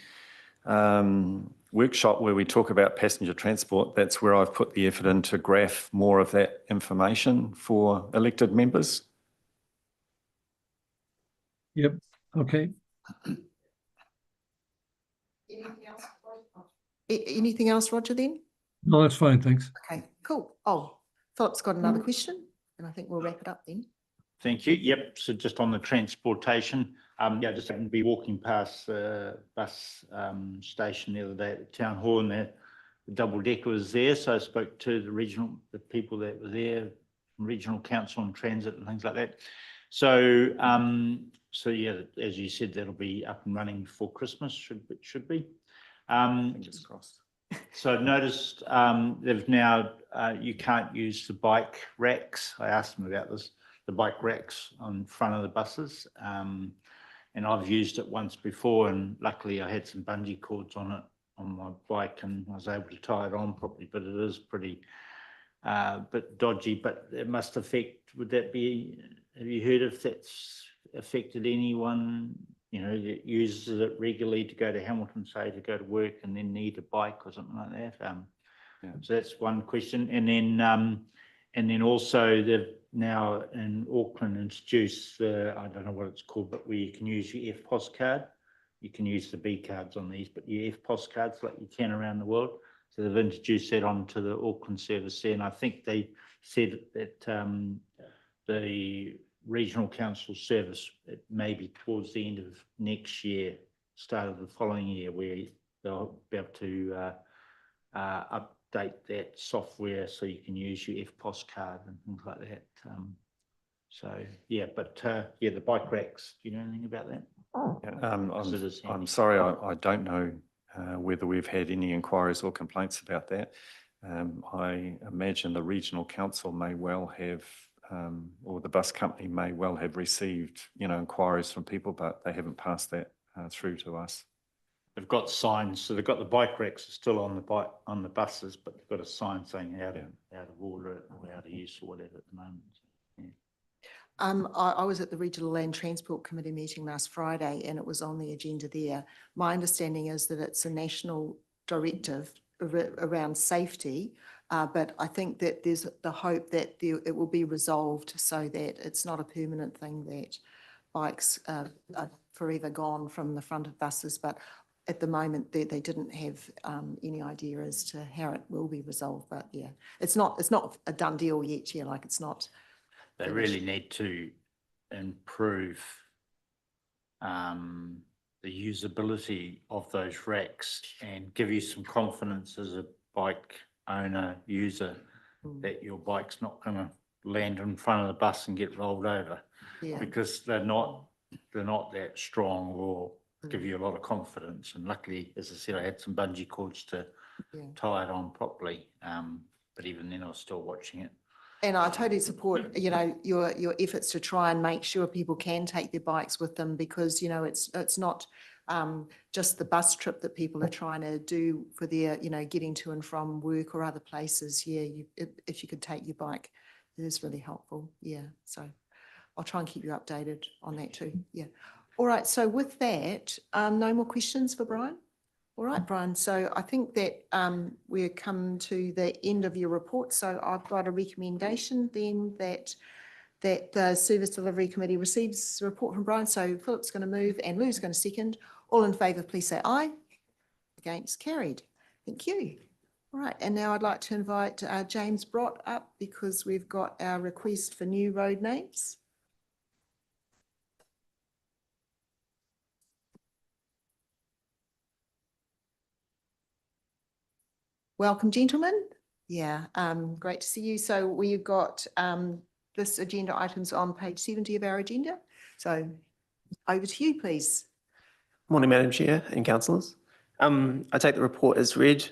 workshop where we talk about passenger transport, that's where I've put the effort in to graph more of that information for elected members. Yep. Okay. Anything else, Roger, then? No, that's fine. Thanks. Okay, cool. Oh, Philip's got another question, and I think we'll wrap it up then. Thank you. Yep. So just on the transportation, just happened to be walking past the bus station the other day at the town hall, and the double decker was there. So I spoke to the people that were there, regional council on transit and things like that. So, yeah, as you said, that'll be up and running before Christmas. Should be. Fingers crossed. So I've noticed they've now, you can't use the bike racks. I asked them about this, the bike racks on front of the buses. And I've used it once before, and luckily I had some bungee cords on it on my bike and I was able to tie it on properly, but it is pretty bit dodgy, but it must affect, would that be, have you heard if that's affected anyone, that uses it regularly to go to Hamilton, say, to go to work and then need a bike or something like that? So that's one question. And then also they've now in Auckland introduced the, I don't know what it's called, but where you can use your EFTPOS card. you can use the B cards on these, but your FPOS cards like you can around the world. So they've introduced that onto the Auckland service there, and I think they said that the regional council service, it may be towards the end of next year, start of the following year, where they'll be able to update that software so you can use your FPOS card and things like that. So yeah, but yeah, the bike racks. Do you know anything about that? I'm sorry, I don't know whether we've had any inquiries or complaints about that. I imagine the regional council may well have, or the bus company may well have received, inquiries from people, but they haven't passed that through to us. They've got signs, so they've got the bike racks are still on the buses, but they've got a sign saying how to order it or how to use or whatever at the moment. Yeah. I was at the Regional Land Transport Committee meeting last Friday and it was on the agenda there. My understanding is that it's a national directive around safety, but I think that there's the hope that it will be resolved so that it's not a permanent thing that bikes are forever gone from the front of buses. But at the moment, they didn't have any idea as to how it will be resolved. But yeah, it's not a done deal yet. Yeah, like it's not. They really need to improve the usability of those racks and give you some confidence as a bike owner, user, that your bike's not going to land in front of the bus and get rolled over. Yeah. Because they're not that strong or give you a lot of confidence. And luckily, as I said, I had some bungee cords to tie it on properly. But even then, I was still watching it. And I totally support, your efforts to try and make sure people can take their bikes with them because, it's not just the bus trip that people are trying to do for their, getting to and from work or other places. Yeah, if you could take your bike, it is really helpful. Yeah, so I'll try and keep you updated on that too. Yeah. All right, so with that, no more questions for Brian? All right, Brian, so I think that we're come to the end of your report. So I've got a recommendation then that the Service Delivery Committee receives a report from Brian. So Philip's going to move and Lou's going to second. All in favour, please say aye. Against, carried. Thank you. All right, and now I'd like to invite James Brott up because we've got our request for new road names. Welcome, gentlemen. Yeah, great to see you. So we've got this agenda items on page 70 of our agenda. So over to you, please. Morning, Madam Chair and councillors. I take the report as read.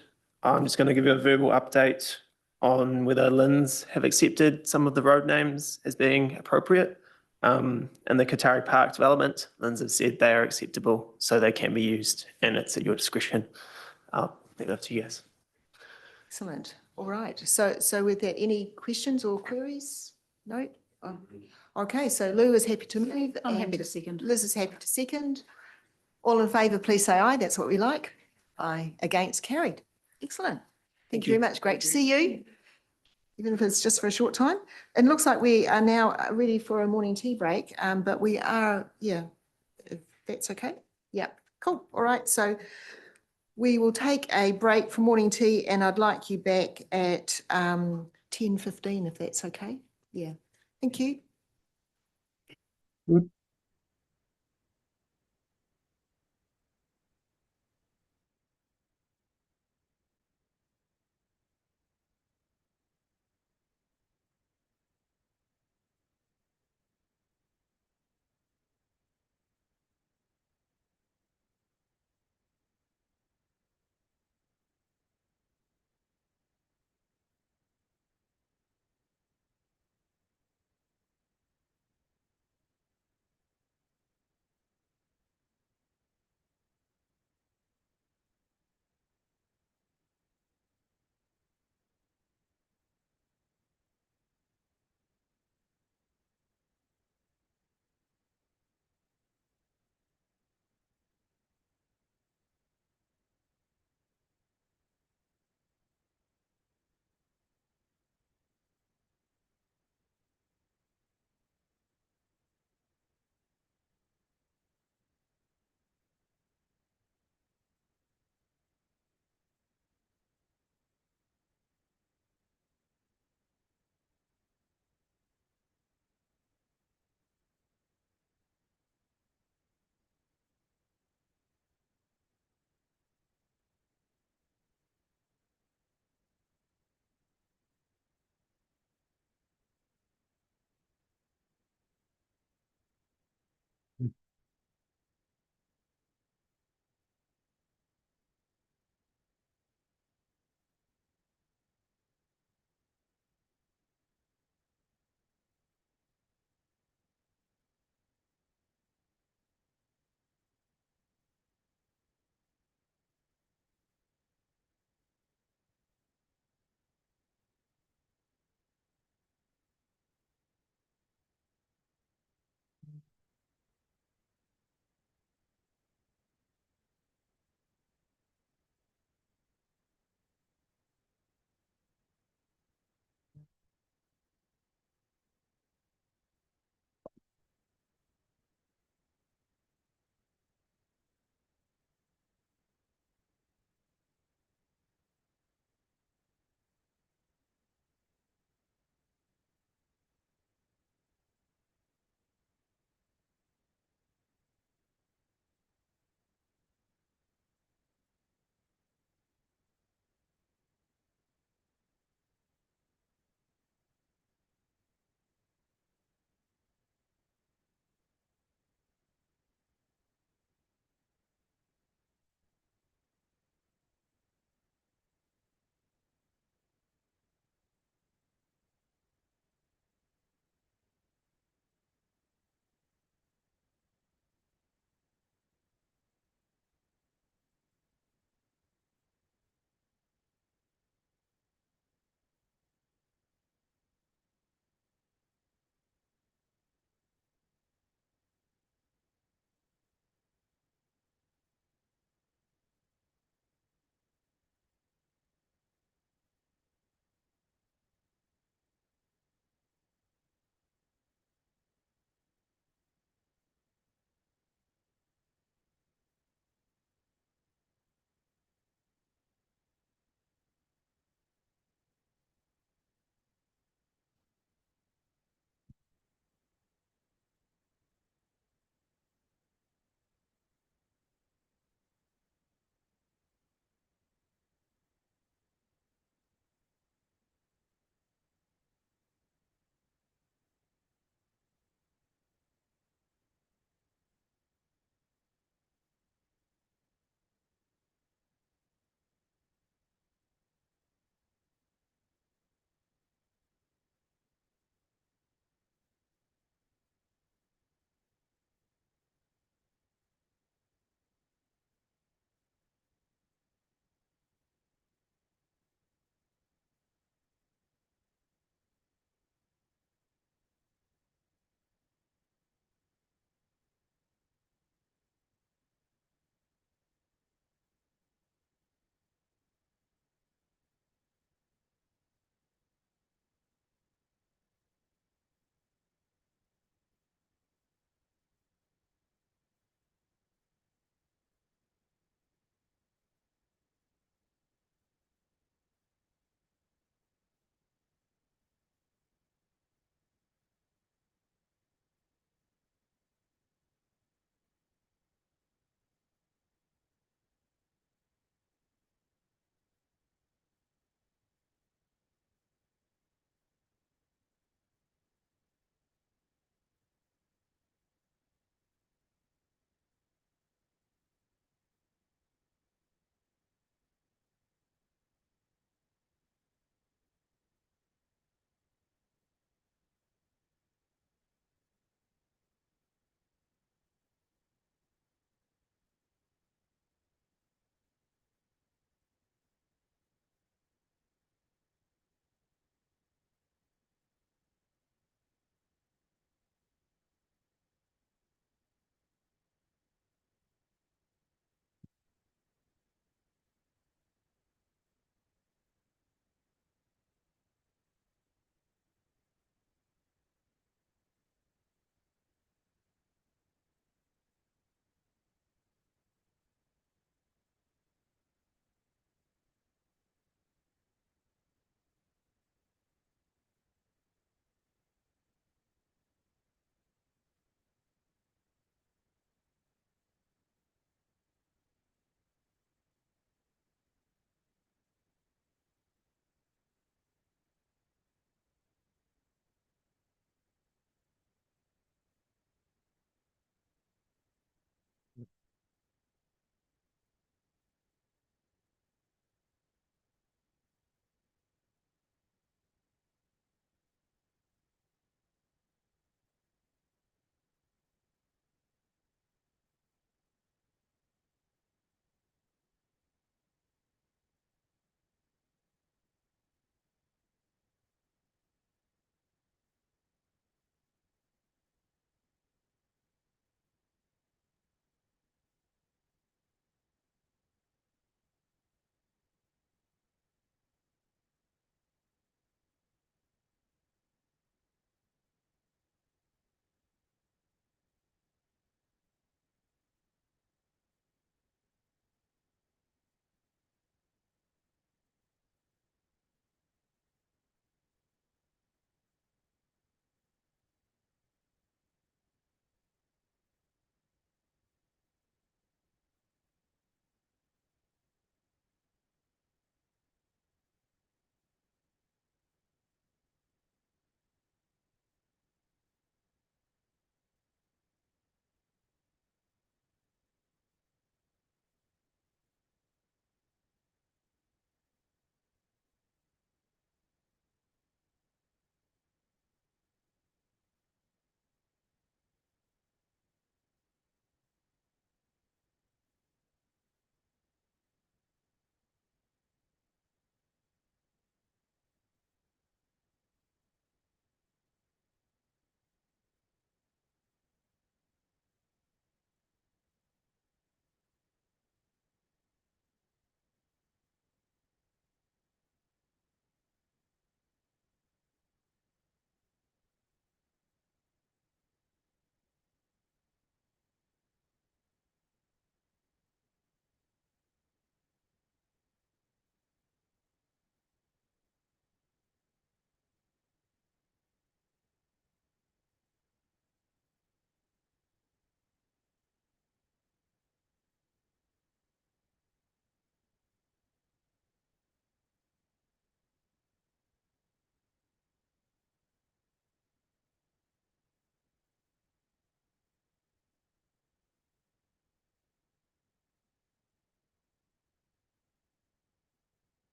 I'm just going to give you a verbal update on whether LINZ have accepted some of the road names as being appropriate. In the Katari Park development, LINZ have said they are acceptable, so they can be used, and it's at your discretion. I'll leave it up to you guys. Excellent. All right. So with that, any questions or queries? No? Okay, so Lou is happy to move. I'm happy to second. Liz is happy to second. All in favour, please say aye. That's what we like. Aye. Against, carried. Excellent. Thank you very much. Great to see you, even if it's just for a short time. It looks like we are now ready for a morning tea break, but we are, if that's okay. Yeah, cool. All right. So we will take a break for morning tea and I'd like you back at 10:15 if that's okay. Yeah. Thank you. Good.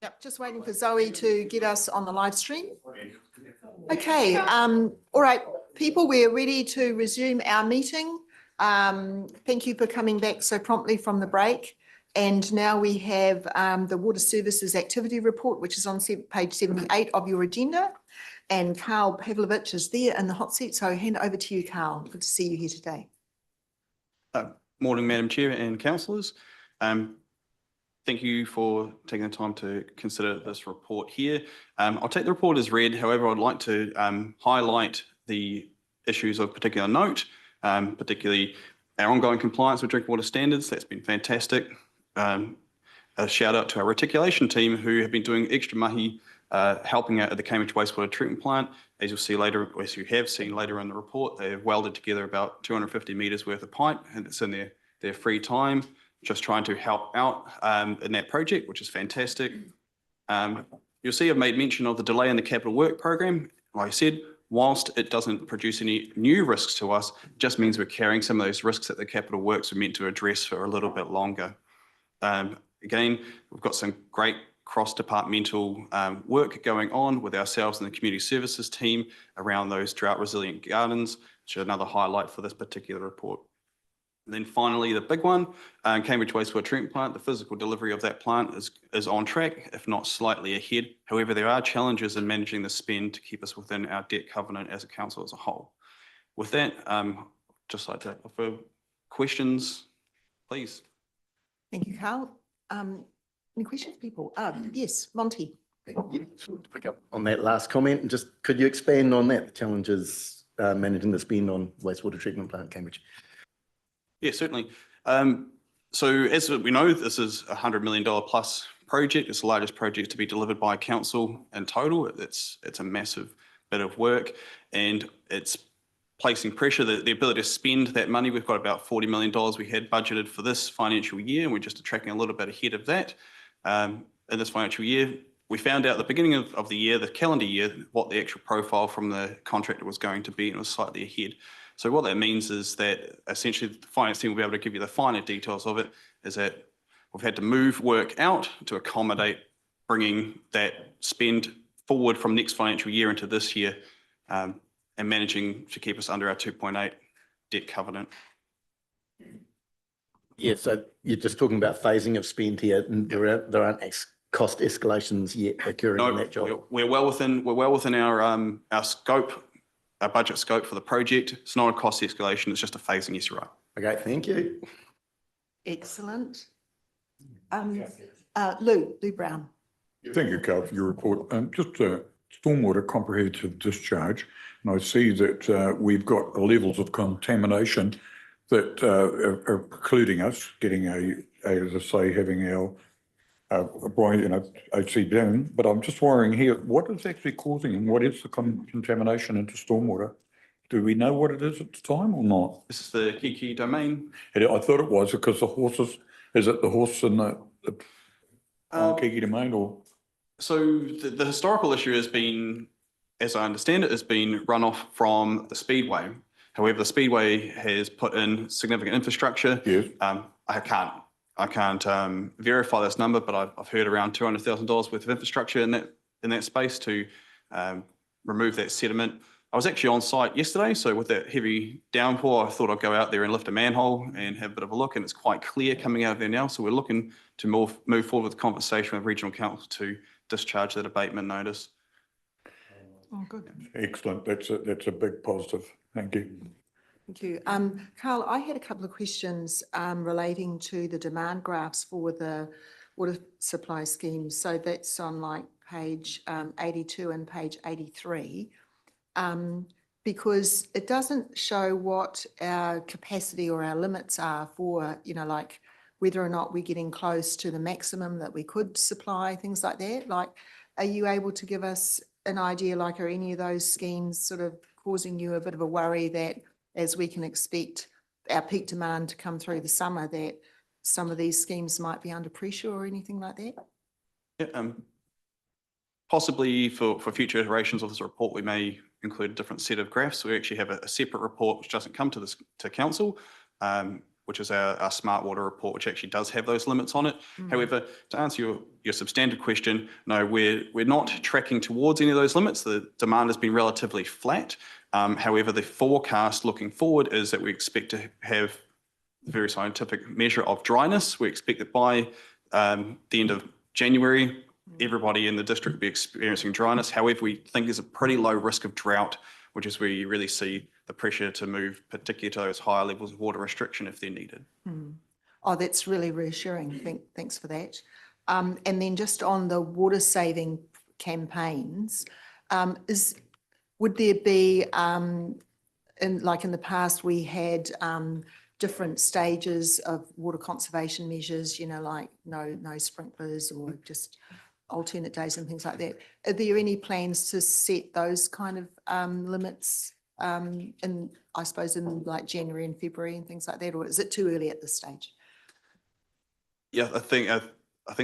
Yep, just waiting for Zoe to get us on the live stream. Okay, all right, people, we're ready to resume our meeting. Thank you for coming back so promptly from the break. And now we have the Water Services Activity Report, which is on page 78 of your agenda. And Carl Pavlovich is there in the hot seat, so I'll hand it over to you, Carl. Good to see you here today. Morning, Madam Chair and councillors. Thank you for taking the time to consider this report here. I'll take the report as read. However, I'd like to highlight the issues of particular note, particularly our ongoing compliance with drinking water standards. That's been fantastic. A shout out to our reticulation team who have been doing extra mahi helping out at the Cambridge Wastewater Treatment Plant. As you'll see later, as you have seen later in the report, they have welded together about 250 metres worth of pipe, and it's in their free time, just trying to help out in that project, which is fantastic. You'll see I've made mention of the delay in the capital work program. Like I said, whilst it doesn't produce any new risks to us, it just means we're carrying some of those risks that the capital works were meant to address for a little bit longer. Again, we've got some great cross-departmental work going on with ourselves and the community services team around those drought resilient gardens, which is another highlight for this particular report. And then finally, the big one, Cambridge Wastewater Treatment Plant, the physical delivery of that plant is on track, if not slightly ahead. However, there are challenges in managing the spend to keep us within our debt covenant as a council as a whole. With that, just like to offer questions, please. Thank you, Carl. Any questions, people? Yes, Monty. To pick up on that last comment, and just could you expand on that, the challenges managing the spend on wastewater treatment plant Cambridge? Yeah, certainly. So as we know, this is a $100 million plus project. It's the largest project to be delivered by council in total. It's a massive bit of work, and it's placing pressure, the ability to spend that money. We've got about $40 million we had budgeted for this financial year, and we're just tracking a little bit ahead of that. In this financial year, we found out at the beginning of the year, the calendar year, what the actual profile from the contractor was going to be, and it was slightly ahead. So what that means is that essentially the finance team will be able to give you the finer details of it, is that we've had to move work out to accommodate bringing that spend forward from next financial year into this year, and managing to keep us under our 2.8 debt covenant. Yeah, so you're just talking about phasing of spend here, and there aren't cost escalations yet occurring in that job. We're well within our scope, our budget scope for the project. It's not a cost escalation, it's just a phasing, yes, you're right. Okay, thank you. Excellent. Lou Brown. Thank you, Carl, for your report. Just stormwater comprehensive discharge, and I see that we've got levels of contamination that are precluding us getting as I say, having our OC down. But I'm just worrying here, what is actually causing and what is the contamination into stormwater? Do we know what it is at the time or not? This is the Kiki domain. I thought it was because the horses, is it the horse in the Kiki domain or? So the historical issue has been, as I understand it, has been runoff from the Speedway. However, the Speedway has put in significant infrastructure. Yes. I can't verify this number, but I've heard around $200,000 worth of infrastructure in that space to remove that sediment. I was actually on site yesterday, so with that heavy downpour, I thought I'd go out there and lift a manhole and have a bit of a look, and it's quite clear coming out of there now. So we're looking to move forward with conversation with Regional Council to discharge that abatement notice. Oh, good. Excellent. That's a big positive. Thank you. Thank you. Carl, I had a couple of questions relating to the demand graphs for the water supply scheme. So that's on like page 82 and page 83. Because it doesn't show what our capacity or our limits are for, like whether or not we're getting close to the maximum that we could supply, things like that. Like, are you able to give us an idea, like, are any of those schemes sort of causing you a bit of a worry that as we can expect our peak demand to come through the summer, that some of these schemes might be under pressure or anything like that? Yeah, possibly for future iterations of this report, we may include a different set of graphs. We actually have a separate report which doesn't come to council, which is our smart water report, which actually does have those limits on it. However, to answer your substantive question, no, we're not tracking towards any of those limits. The demand has been relatively flat. However, the forecast looking forward is that we expect to have a very scientific measure of dryness. We expect that by the end of January, everybody in the district will be experiencing dryness. However, we think there's a pretty low risk of drought, which is where you really see the pressure to move, particularly to those higher levels of water restriction if they're needed. Oh, that's really reassuring. Thanks for that. And then just on the water saving campaigns, would there be, like in the past, we had different stages of water conservation measures, you know, like no sprinklers or just alternate days and things like that. Are there any plans to set those kind of limits in, I suppose, in like January and February and things like that, or is it too early at this stage? Yeah, I think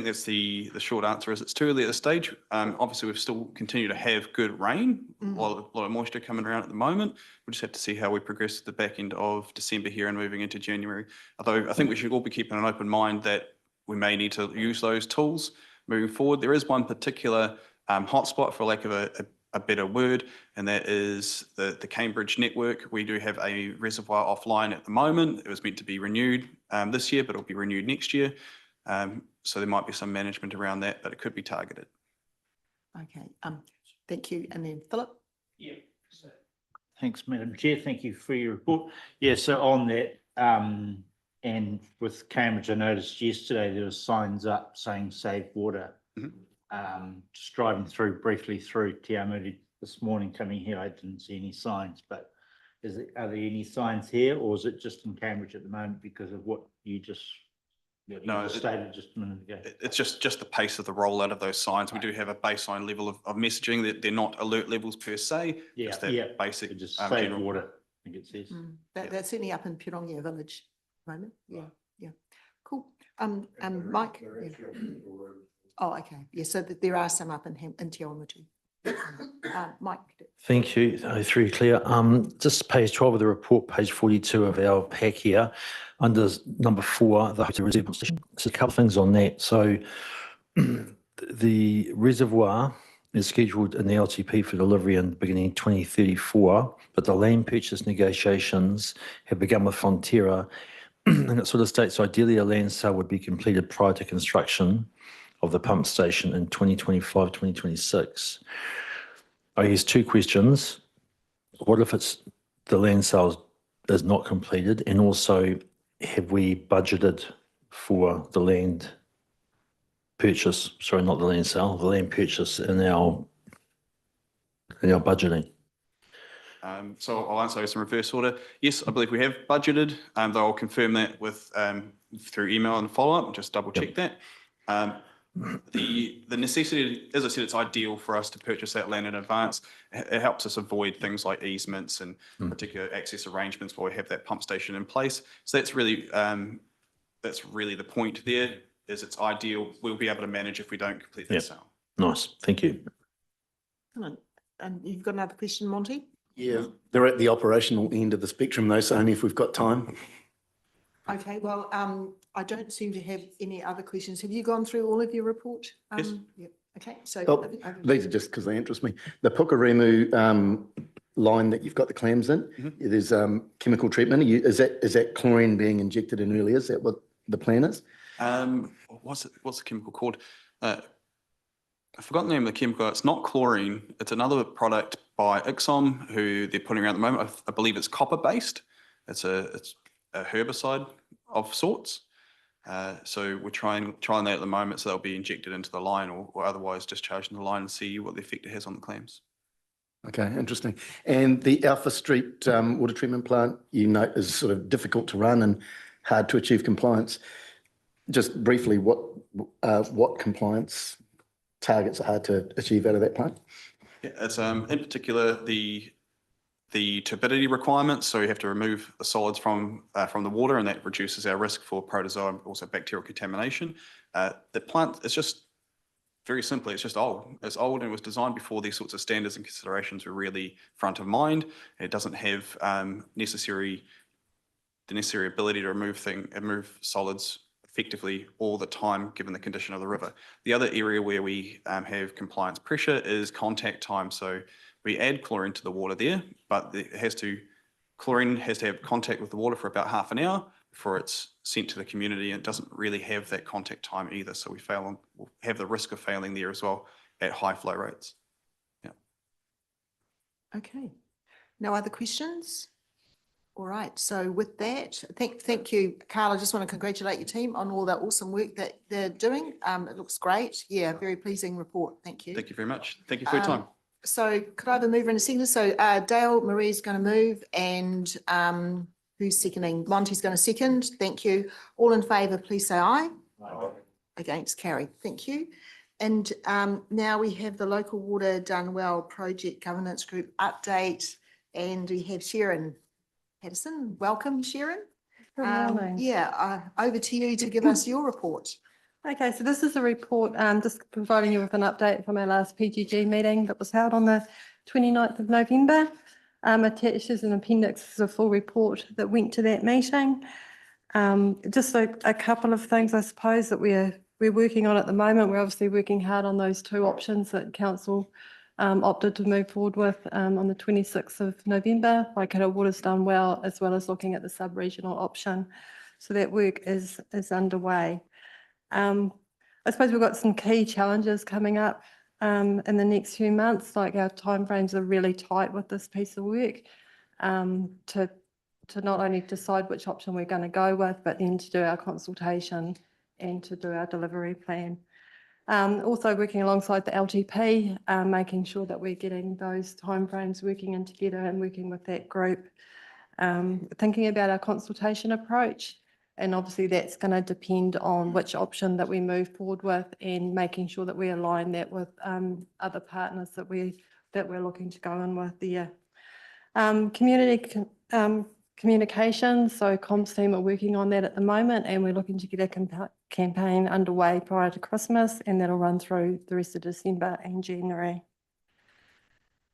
that's the short answer is it's too early at this stage. Obviously, we've still continued to have good rain, a lot of moisture coming around at the moment. We'll just have to see how we progress at the back end of December here and moving into January. Although I think we should all be keeping an open mind that we may need to use those tools moving forward. There is one particular hotspot, for lack of a better word, and that is the Cambridge network. We do have a reservoir offline at the moment. It was meant to be renewed this year, but it'll be renewed next year. So there might be some management around that, but it could be targeted. Okay, thank you. And then Philip? Yeah. Thanks, Madam Chair. Thank you for your report. Yeah, so on that, and with Cambridge, I noticed yesterday there were signs up saying save water. Just driving briefly through Te Amuri this morning coming here, I didn't see any signs, but are there any signs here, or is it just in Cambridge at the moment because of what you just stated just a minute ago? It's just the pace of the rollout of those signs. We do have a baseline level of messaging that they're not alert levels per se. Yeah, just that basic just save general water, I think it says. That's certainly up in Pirongia Village at the moment. Yeah. Cool. Mike? Yeah. Oh, okay. Yeah, so there are some up in Te Awamutu. Mike? Thank you. Through clear. Just page 12 of the report, page 42 of our pack here, under number 4, the Hotel Reservoir Station. So a couple of things on that. So the reservoir is scheduled in the LTP for delivery in the beginning of 2034, but the land purchase negotiations have begun with Fonterra, and it sort of states ideally a land sale would be completed prior to construction of the pump station in 2025, 2026. I guess 2 questions. What if the land sale is not completed? And also, have we budgeted for the land purchase? Sorry, not the land sale, the land purchase in our budgeting. So I'll answer those in reverse order. Yes, I believe we have budgeted, though I'll confirm that with through email and follow-up, just double check that. The necessity, as I said, it's ideal for us to purchase that land in advance. It helps us avoid things like easements and particular access arrangements while we have that pump station in place. So that's really the point there, is it's ideal. We'll be able to manage if we don't complete that sale. Nice, thank you. And you've got another question, Monty? Yeah, they're at the operational end of the spectrum though, so only if we've got time. Okay, well, I don't seem to have any other questions. Have you gone through all of your report? Yes. Yeah. Okay, so. These are just because they interest me. The Pukeremu line that you've got the clams in, there's chemical treatment. Is that chlorine being injected in early? Is that what the plan is? What's the chemical called? I forgot the name of the chemical. It's not chlorine. It's another product by Ixom who they're putting around at the moment. I believe it's copper based. It's a herbicide of sorts. So we're trying that at the moment. So they'll be injected into the line or otherwise discharged in the line and see what the effect it has on the clams. Okay, interesting. And the Alpha Street water treatment plant, you note, is sort of difficult to run and hard to achieve compliance. Just briefly, what compliance targets are hard to achieve out of that plant? Yeah, it's in particular the turbidity requirements. So you have to remove the solids from the water, and that reduces our risk for protozoa, also bacterial contamination. The plant is just very simply, it's just old. It's old and it was designed before these sorts of standards and considerations were really front of mind. It doesn't have necessary the necessary ability to remove solids effectively all the time, given the condition of the river. The other area where we have compliance pressure is contact time. So we add chlorine to the water there, but chlorine has to have contact with the water for about half an hour before it's sent to the community, and it doesn't really have that contact time either. So we'll have the risk of failing there as well at high flow rates. Yeah. Okay. No other questions? All right. So with that, thank you, Carl. I just want to congratulate your team on all the awesome work that they're doing. It looks great. Yeah, very pleasing report. Thank you. Thank you very much. Thank you for your time. So could I have a mover and a seconder? So Dale Marie's going to move, and who's seconding? Monty's going to second. Thank you. All in favour, please say aye. Aye. Against, carried. Thank you. And now we have the Local Water Done Well Project Governance Group update, and we have Sharon Patterson. Welcome, Sharon. Good morning. Over to you to give us your report. Okay, so this is a report, just providing you with an update from our last PGG meeting that was held on the 29th of November. Attached as an appendix is a full report that went to that meeting. Just a couple of things, I suppose, that we're working on at the moment. We're obviously working hard on those two options that Council opted to move forward with on the 26th of November. Waikato Water's Done Well, as well as looking at the sub-regional option. So that work is underway. I suppose we've got some key challenges coming up in the next few months. Like, our timeframes are really tight with this piece of work to not only decide which option we're going to go with, but then to do our consultation and to do our delivery plan. Also working alongside the LTP, making sure that we're getting those timeframes working in together and working with that group. Thinking about our consultation approach, and obviously that's going to depend on which option that we move forward with, and making sure that we align that with other partners that we're looking to go in with there. Community communications, so comms team are working on that at the moment, and we're looking to get a campaign underway prior to Christmas, and that'll run through the rest of December and January.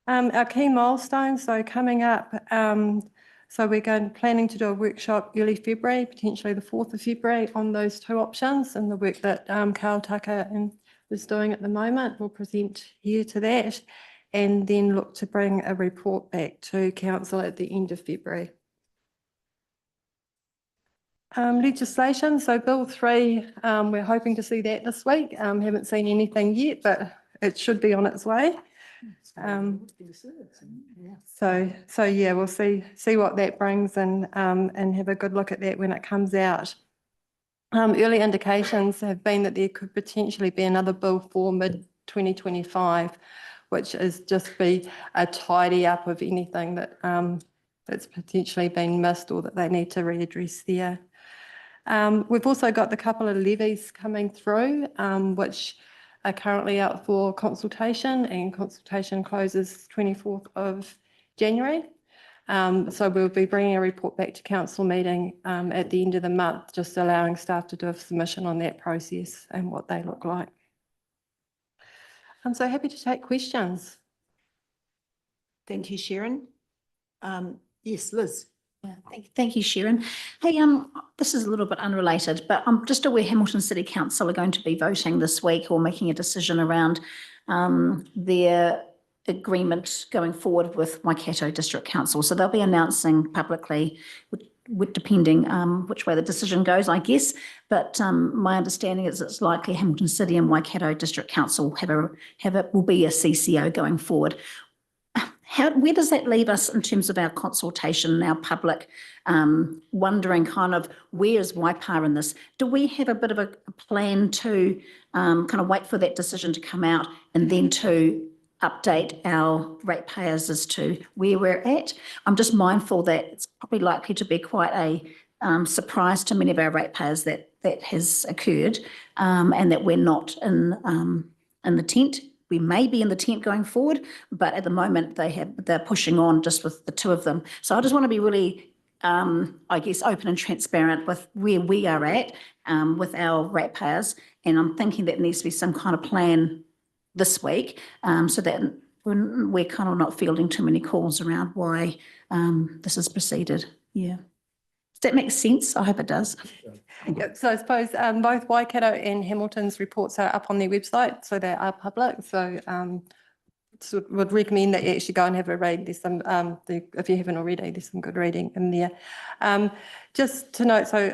Our key milestones, so coming up, so we're planning to do a workshop early February, potentially the 4th of February, on those two options, and the work that Carl Tucker is doing at the moment. We'll present here to that, and then look to bring a report back to Council at the end of February. Legislation, so Bill 3, we're hoping to see that this week. Haven't seen anything yet, but it should be on its way. So yeah, we'll see what that brings, and have a good look at that when it comes out. Early indications have been that there could potentially be another bill for mid-2025, which is just be a tidy up of anything that that's potentially been missed or that they need to readdress there. We've also got the couple of levies coming through, which are currently out for consultation, and consultation closes 24th of January. So we'll be bringing a report back to council meeting at the end of the month, just allowing staff to do a submission on that process and what they look like. I'm so happy to take questions. Thank you, Sharon. Yes, Liz. Yeah, thank you, Sharon. Hey, this is a little bit unrelated, but I'm just aware Hamilton City Council are going to be voting this week, or making a decision around their agreement going forward with Waikato District Council. So they'll be announcing publicly, depending which way the decision goes, I guess. But my understanding is it's likely Hamilton City and Waikato District Council will be a CCO going forward. Where does that leave us in terms of our consultation and our public wondering kind of where is Waipa in this? Do we have a bit of a plan to kind of wait for that decision to come out, and then to update our ratepayers as to where we're at? I'm just mindful that it's probably likely to be quite a surprise to many of our ratepayers that has occurred, and that we're not in the tent. We may be in the tent going forward, but at the moment they're pushing on just with the two of them. So I just want to be really, I guess, open and transparent with where we are at with our ratepayers. And I'm thinking that there needs to be some kind of plan this week, so that we're kind of not fielding too many calls around why this has proceeded. Yeah. Does that make sense? I hope it does. Yeah, so I suppose both Waikato and Hamilton's reports are up on their website, so they are public. So would recommend that you actually go and have a read. There's some, if you haven't already, there's some good reading in there. Just to note, so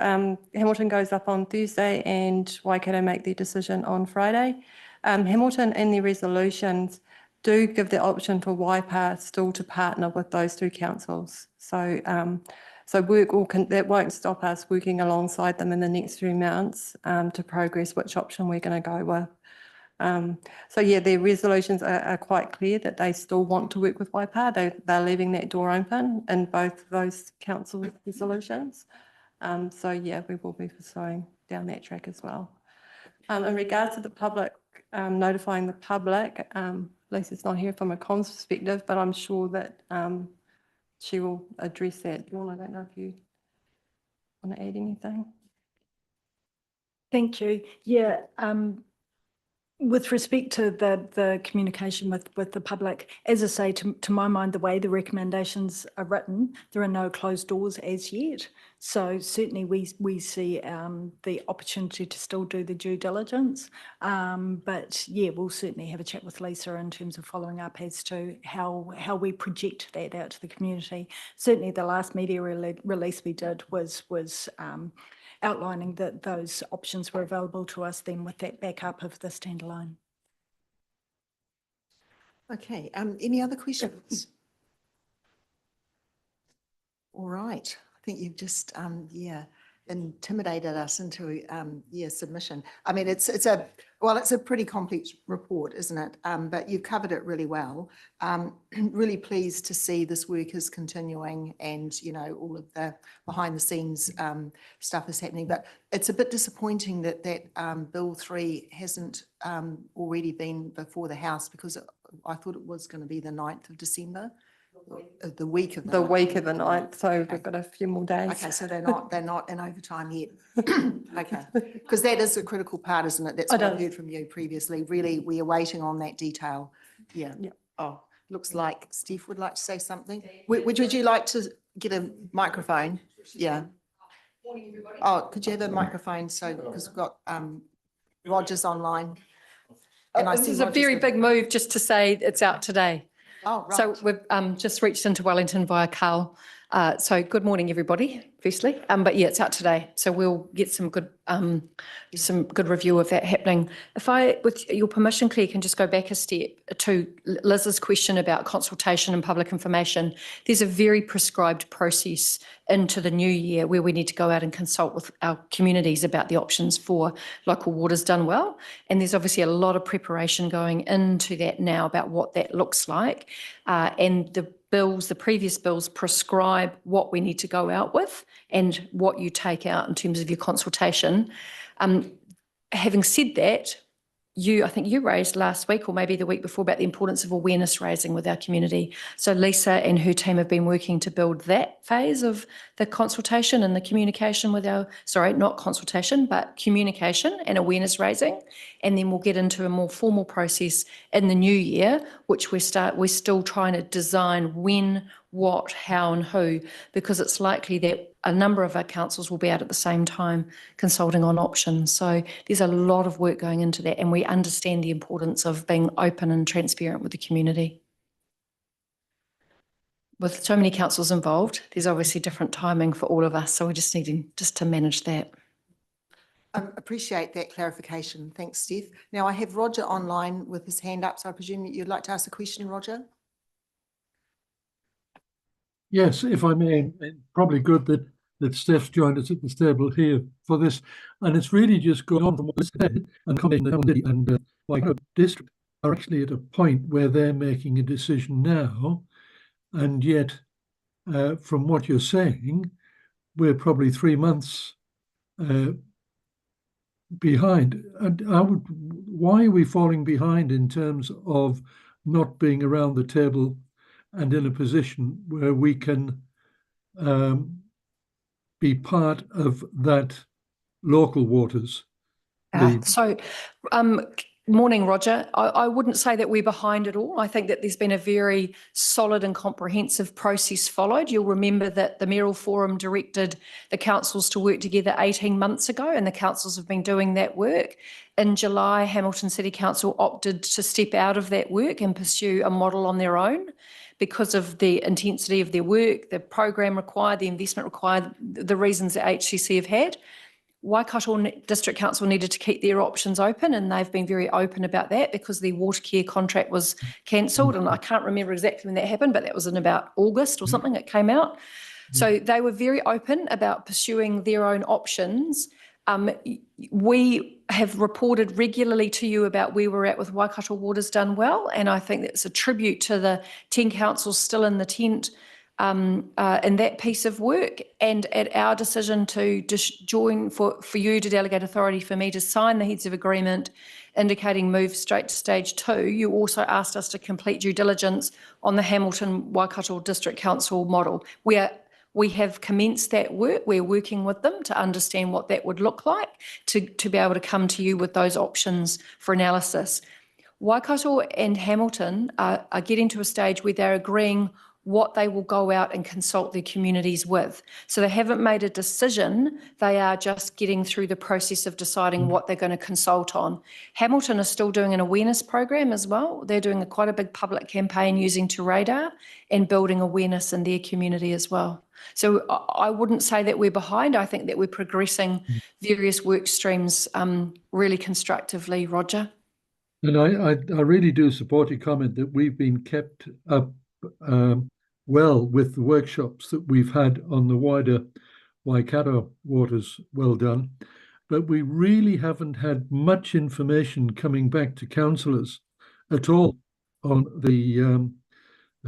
Hamilton goes up on Thursday and Waikato make their decision on Friday. Hamilton in their resolutions do give the option for Waipa still to partner with those two councils. So that won't stop us working alongside them in the next few months to progress which option we're going to go with. So yeah, their resolutions are quite clear that they still want to work with Waipa. They're leaving that door open in both those council resolutions. So yeah, we will be pursuing down that track as well. In regards to the public, notifying the public, Lisa's not here from a comms perspective, but I'm sure that she will address that. Dawn, I don't know if you want to add anything. Thank you. Yeah, with respect to the communication with the public, as I say, to my mind, the way the recommendations are written, there are no closed doors as yet. So certainly we see the opportunity to still do the due diligence. But yeah, we'll certainly have a chat with Lisa in terms of following up as to how we project that out to the community. Certainly the last media release we did was outlining that those options were available to us then with that backup of the standalone. Okay, any other questions? All right, I think you've just, intimidated us into, submission. I mean, it's a pretty complex report, isn't it? But you've covered it really well. Really pleased to see this work is continuing and, you know, all of the behind the scenes stuff is happening. But it's a bit disappointing that Bill 3 hasn't already been before the House, because I thought it was going to be the 9th of December. The week of the 9th, so we've got a few more days. Okay, so they're not in overtime yet. Okay, because that is a critical part, isn't it? That's what I've heard from you previously. Really, we are waiting on that detail. Yeah. Oh, looks like Steve would like to say something. Would you like to get a microphone? Yeah. Oh, could you have a microphone? So, because we've got Roger's online. And This is a very big move, just to say it's out today. Oh, right. So we've just reached into Wellington via Carl. So good morning, everybody, firstly. But yeah, it's out today. So we'll get some good review of that happening. If I, with your permission, Claire, can just go back a step to Liz's question about consultation and public information. There's a very prescribed process into the new year where we need to go out and consult with our communities about the options for local waters done well. And there's obviously a lot of preparation going into that now about what that looks like. And the previous bills prescribe what we need to go out with and what you take out in terms of your consultation. Having said that, I think you raised last week or maybe the week before about the importance of awareness raising with our community. So Lisa and her team have been working to build that phase of the consultation and the communication with not consultation, but communication and awareness raising. And then we'll get into a more formal process in the new year, which we're still trying to design when, what, how and who, because it's likely that a number of our councils will be out at the same time consulting on options. So there's a lot of work going into that, and we understand the importance of being open and transparent with the community. With so many councils involved, there's obviously different timing for all of us, so we're just needing to manage that. I appreciate that clarification. Thanks, Steph. Now I have Roger online with his hand up, so I presume you'd like to ask a question, Roger? Yes, if I may, probably good that Steph's joined us at the table here for this. And it's really just going on from what was said, and the Waikato District are actually at a point where they're making a decision now. And yet, from what you're saying, we're probably 3 months behind. And why are we falling behind in terms of not being around the table and in a position where we can be part of that local waters? Morning, Roger. I wouldn't say that we're behind at all. I think that there's been a very solid and comprehensive process followed. You'll remember that the Mayoral Forum directed the councils to work together 18 months ago, and the councils have been doing that work. In July, Hamilton City Council opted to step out of that work and pursue a model on their own because of the intensity of their work, the program required, the investment required, the reasons that HCC have had. Waikato District Council needed to keep their options open, and they've been very open about that because the water care contract was cancelled, and I can't remember exactly when that happened, but that was in about August or something it came out. So they were very open about pursuing their own options. We have reported regularly to you about where we're at with Waikato Waters Done Well, and I think that's a tribute to the 10 councils still in the tent in that piece of work, and at our decision to join for you to delegate authority for me to sign the heads of agreement indicating move straight to stage 2, you also asked us to complete due diligence on the Hamilton Waikato District Council model. We have commenced that work. We're working with them to understand what that would look like to be able to come to you with those options for analysis. Waikato and Hamilton are getting to a stage where they're agreeing what they will go out and consult their communities with. So they haven't made a decision, they are just getting through the process of deciding what they're going to consult on. Hamilton is still doing an awareness program as well. They're doing quite a big public campaign using Te Radar and building awareness in their community as well. So I wouldn't say that we're behind. I think that we're progressing various work streams really constructively, Roger. And I really do support your comment that we've been kept up well with the workshops that we've had on the wider Waikato Waters Well Done, but we really haven't had much information coming back to councillors at all on the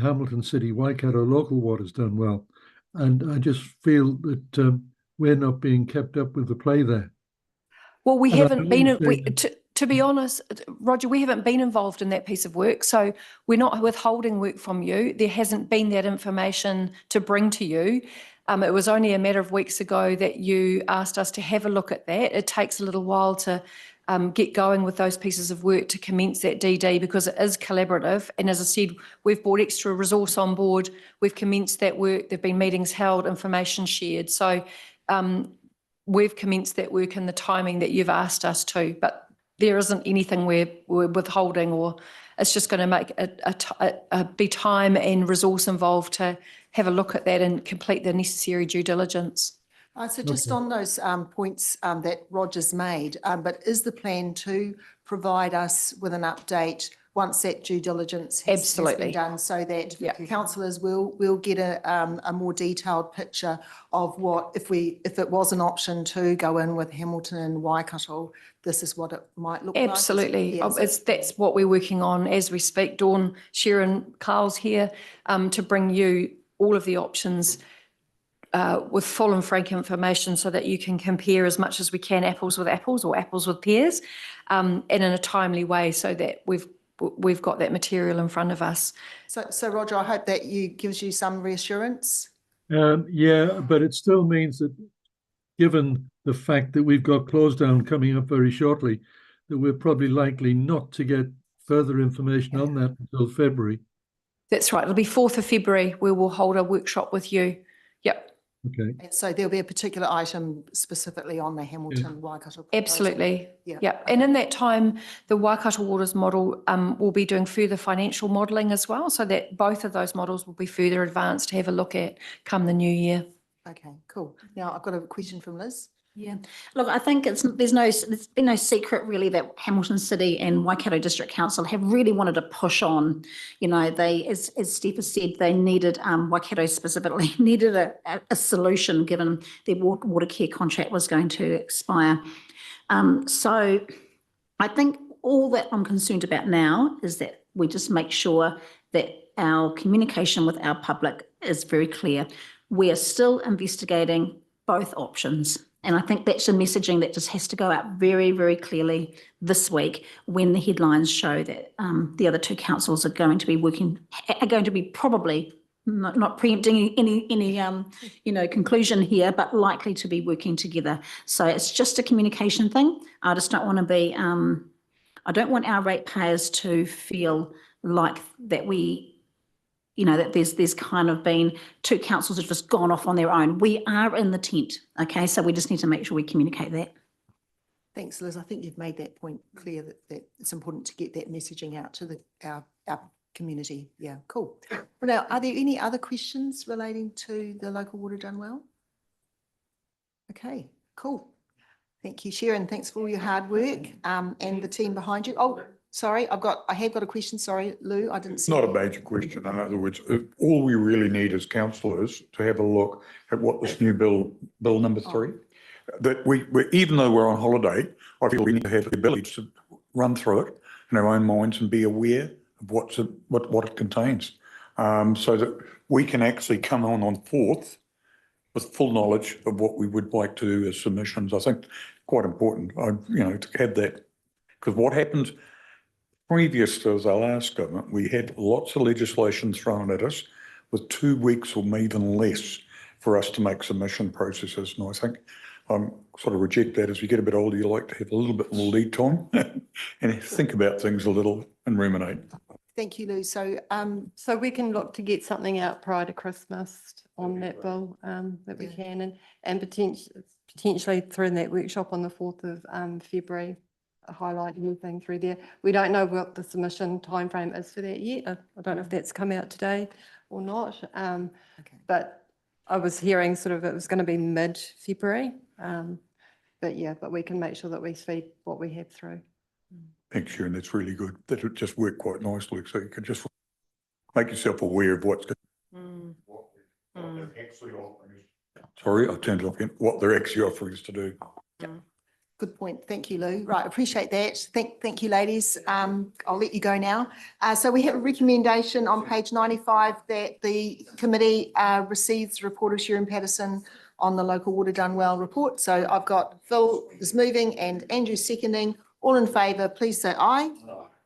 Hamilton City Waikato Local Waters Done Well. And I just feel that we're not being kept up with the play there. Well, we And haven't been, to be honest, Roger, we haven't been involved in that piece of work. So we're not withholding work from you. There hasn't been that information to bring to you. It was only a matter of weeks ago that you asked us to have a look at that. It takes a little while to get going with those pieces of work to commence that DD because it is collaborative. And as I said, we've brought extra resource on board. We've commenced that work. There've been meetings held, information shared. So we've commenced that work in the timing that you've asked us to. But there isn't anything we're withholding, or it's just going to make be time and resource involved to have a look at that and complete the necessary due diligence. So just on those points that Roger's made, but is the plan to provide us with an update once that due diligence has been done, so that councillors will get a more detailed picture of what, if it was an option to go in with Hamilton and Waikato, this is what it might look like? Absolutely. That's what we're working on as we speak. Dawn, Sharon, Carl's here to bring you all of the options with full and frank information so that you can compare as much as we can apples with apples or apples with pears, and in a timely way so that we've got that material in front of us. So Roger, I hope that gives you some reassurance. Yeah, but it still means that given the fact that we've got close down coming up very shortly, that we're probably likely not to get further information on that until February. That's right. It'll be 4th of February. We will hold a workshop with you. Yep. Okay. And so there'll be a particular item specifically on the Hamilton Waikato proposal. Absolutely. Yeah. And in that time, the Waikato Waters model will be doing further financial modelling as well, so that both of those models will be further advanced to have a look at come the new year. Okay, cool. Now I've got a question from Liz. Yeah, look, I think there's been no secret really that Hamilton City and Waikato District Council have really wanted to push on. You know, they, as Steph has said, they needed, Waikato specifically, needed a solution given their water care contract was going to expire. So I think all that I'm concerned about now is that we just make sure that our communication with our public is very clear. We are still investigating both options. And I think that's a messaging that just has to go out very, very clearly this week when the headlines show that the other two councils are going to be probably not preempting any conclusion here, but likely to be working together. So it's just a communication thing. I just don't want to be I don't want our ratepayers to feel like that that there's kind of been two councils have just gone off on their own. We are in the tent, okay? So we just need to make sure we communicate that. Thanks, Liz. I think you've made that point clear that it's important to get that messaging out to our community. Yeah, cool. Well, now, are there any other questions relating to the local water done well? Okay, cool. Thank you, Sharon. Thanks for all your hard work and the team behind you. Oh, sorry, I have got a question. Sorry, Lou, I didn't see. Not a major question. In other words, all we really need as councillors to have a look at what this new bill number 3, that we even though we're on holiday, I feel we need to have the ability to run through it in our own minds and be aware of what it contains, so that we can actually come on 4th with full knowledge of what we would like to do as submissions. I think quite important, to have that, because what happened previous to the last government, we had lots of legislation thrown at us with 2 weeks or even less for us to make submission processes. And I think sort of reject that. As we get a bit older, you like to have a little bit more lead time and think about things a little and ruminate. Thank you, Lou. So, So we can look to get something out prior to Christmas on that bill, that we can, and potentially through that workshop on the 4th of February, highlight anything through there. We don't know what the submission timeframe is for that yet. I don't know if that's come out today or not. But I was hearing sort of it was going to be mid-February. But we can make sure that we feed what we have through. Thanks, Sharon. That's really good. That would just work quite nicely. So you can just make yourself aware of what's going Sorry, I turned it off again. What they're actually offering us to do. good point. Thank you, Lou. Right, appreciate that. Thank you, ladies. I'll let you go now. So we have a recommendation on page 95 that the committee receives the report of Sharon Patterson on the local water done well report. So I've got Phil is moving and Andrew seconding. All in favour, please say aye.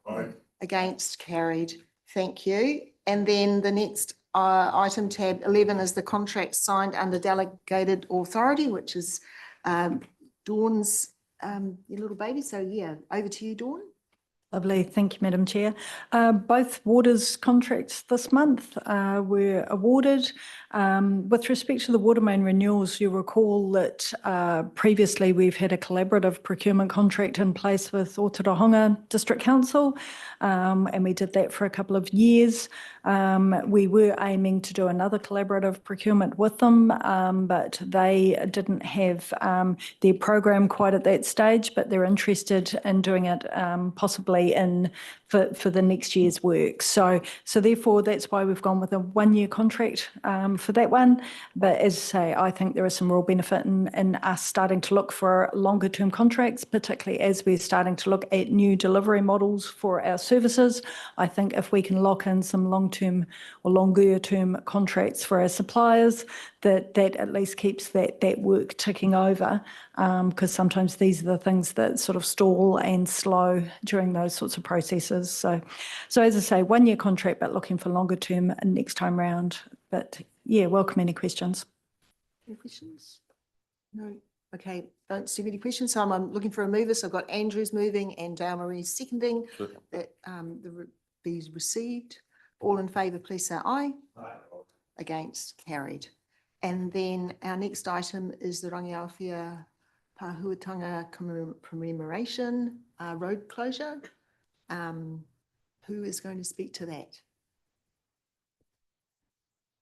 Aye. Against, carried. Thank you. And then the next item, tab 11, is the contract signed under delegated authority, which is Dawn's your little baby. So yeah, over to you, Dawn. Lovely. Thank you, Madam Chair. Both waters contracts this month were awarded. With respect to the water main renewals, you'll recall that previously we've had a collaborative procurement contract in place with Otorohanga District Council, and we did that for a couple of years. We were aiming to do another collaborative procurement with them, but they didn't have their program quite at that stage, but they're interested in doing it possibly for the next year's work. So therefore, that's why we've gone with a 1-year contract for that one. But as I say, I think there is some real benefit in us starting to look for longer term contracts, particularly as we're starting to look at new delivery models for our services. I think if we can lock in some long-term or longer term contracts for our suppliers, that at least keeps that work ticking over, because sometimes these are the things that sort of stall and slow during those sorts of processes. So as I say, 1-year contract, but looking for longer term next time round. But yeah, welcome any questions. Any questions? No. Okay, don't see any questions. So I'm looking for a mover. So I've got Andrews moving and Dale Marie seconding that be received. All in favour, please say aye. Aye. Against, carried. And then our next item is the Rangiawhia Pahuatanga commemoration road closure. Who is going to speak to that?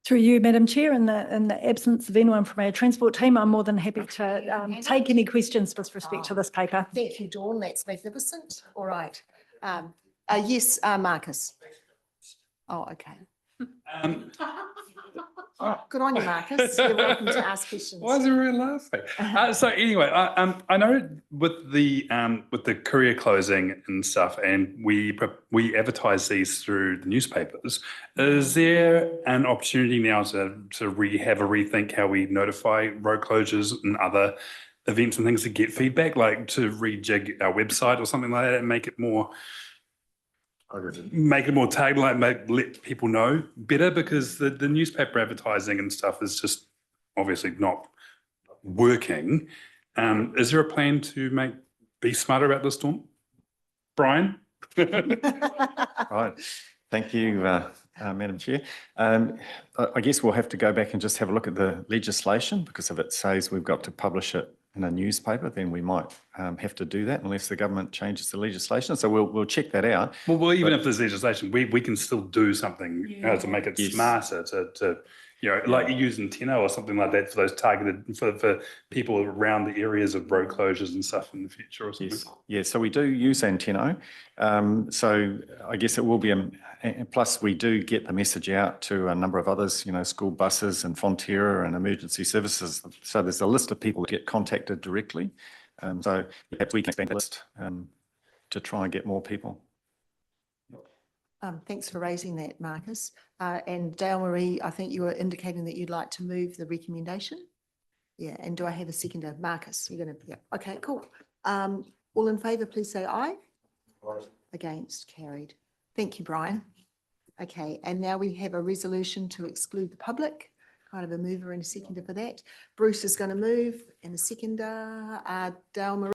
Through you, Madam Chair, in the absence of anyone from our transport team, I'm more than happy to take any questions with respect to this paper. Thank you, Dawn. That's magnificent. All right. Yes, Marcus. Oh, okay. Good on you, Marcus. You're welcome to ask questions. Why is everyone laughing? So anyway, I know with the courier closing and stuff, and we advertise these through the newspapers. Is there an opportunity now to have a rethink how we notify road closures and other events and things to get feedback, like to rejig our website or something like that, and make it more targeted, let people know better, because the newspaper advertising and stuff is just obviously not working. Is there a plan to be smarter about this, Dawn? Brian? Right. Thank you, Madam Chair. I guess we'll have to go back and just have a look at the legislation, because if it says we've got to publish it in a newspaper, then we might have to do that unless the government changes the legislation. So we'll check that out. Well, even But- if there's legislation, we can still do something to make it Yes. smarter, to like using Tino or something like that for those targeted, for people around the areas of road closures and stuff in the future or something. Yes, yeah, so we do use Anteno. So I guess it will be, and plus we do get the message out to a number of others, school buses and Fonterra and emergency services. So there's a list of people that get contacted directly. So perhaps we can expand the list to try and get more people. Thanks for raising that, Marcus. And Dale Marie, I think you were indicating that you'd like to move the recommendation. Yeah, and do I have a seconder? Marcus, you're going to, yeah, okay, cool. All in favour, please say aye. Against, carried. Thank you, Brian. Okay, and now we have a resolution to exclude the public. Kind of a mover and a seconder for that. Bruce is going to move and a seconder, Dale Marie.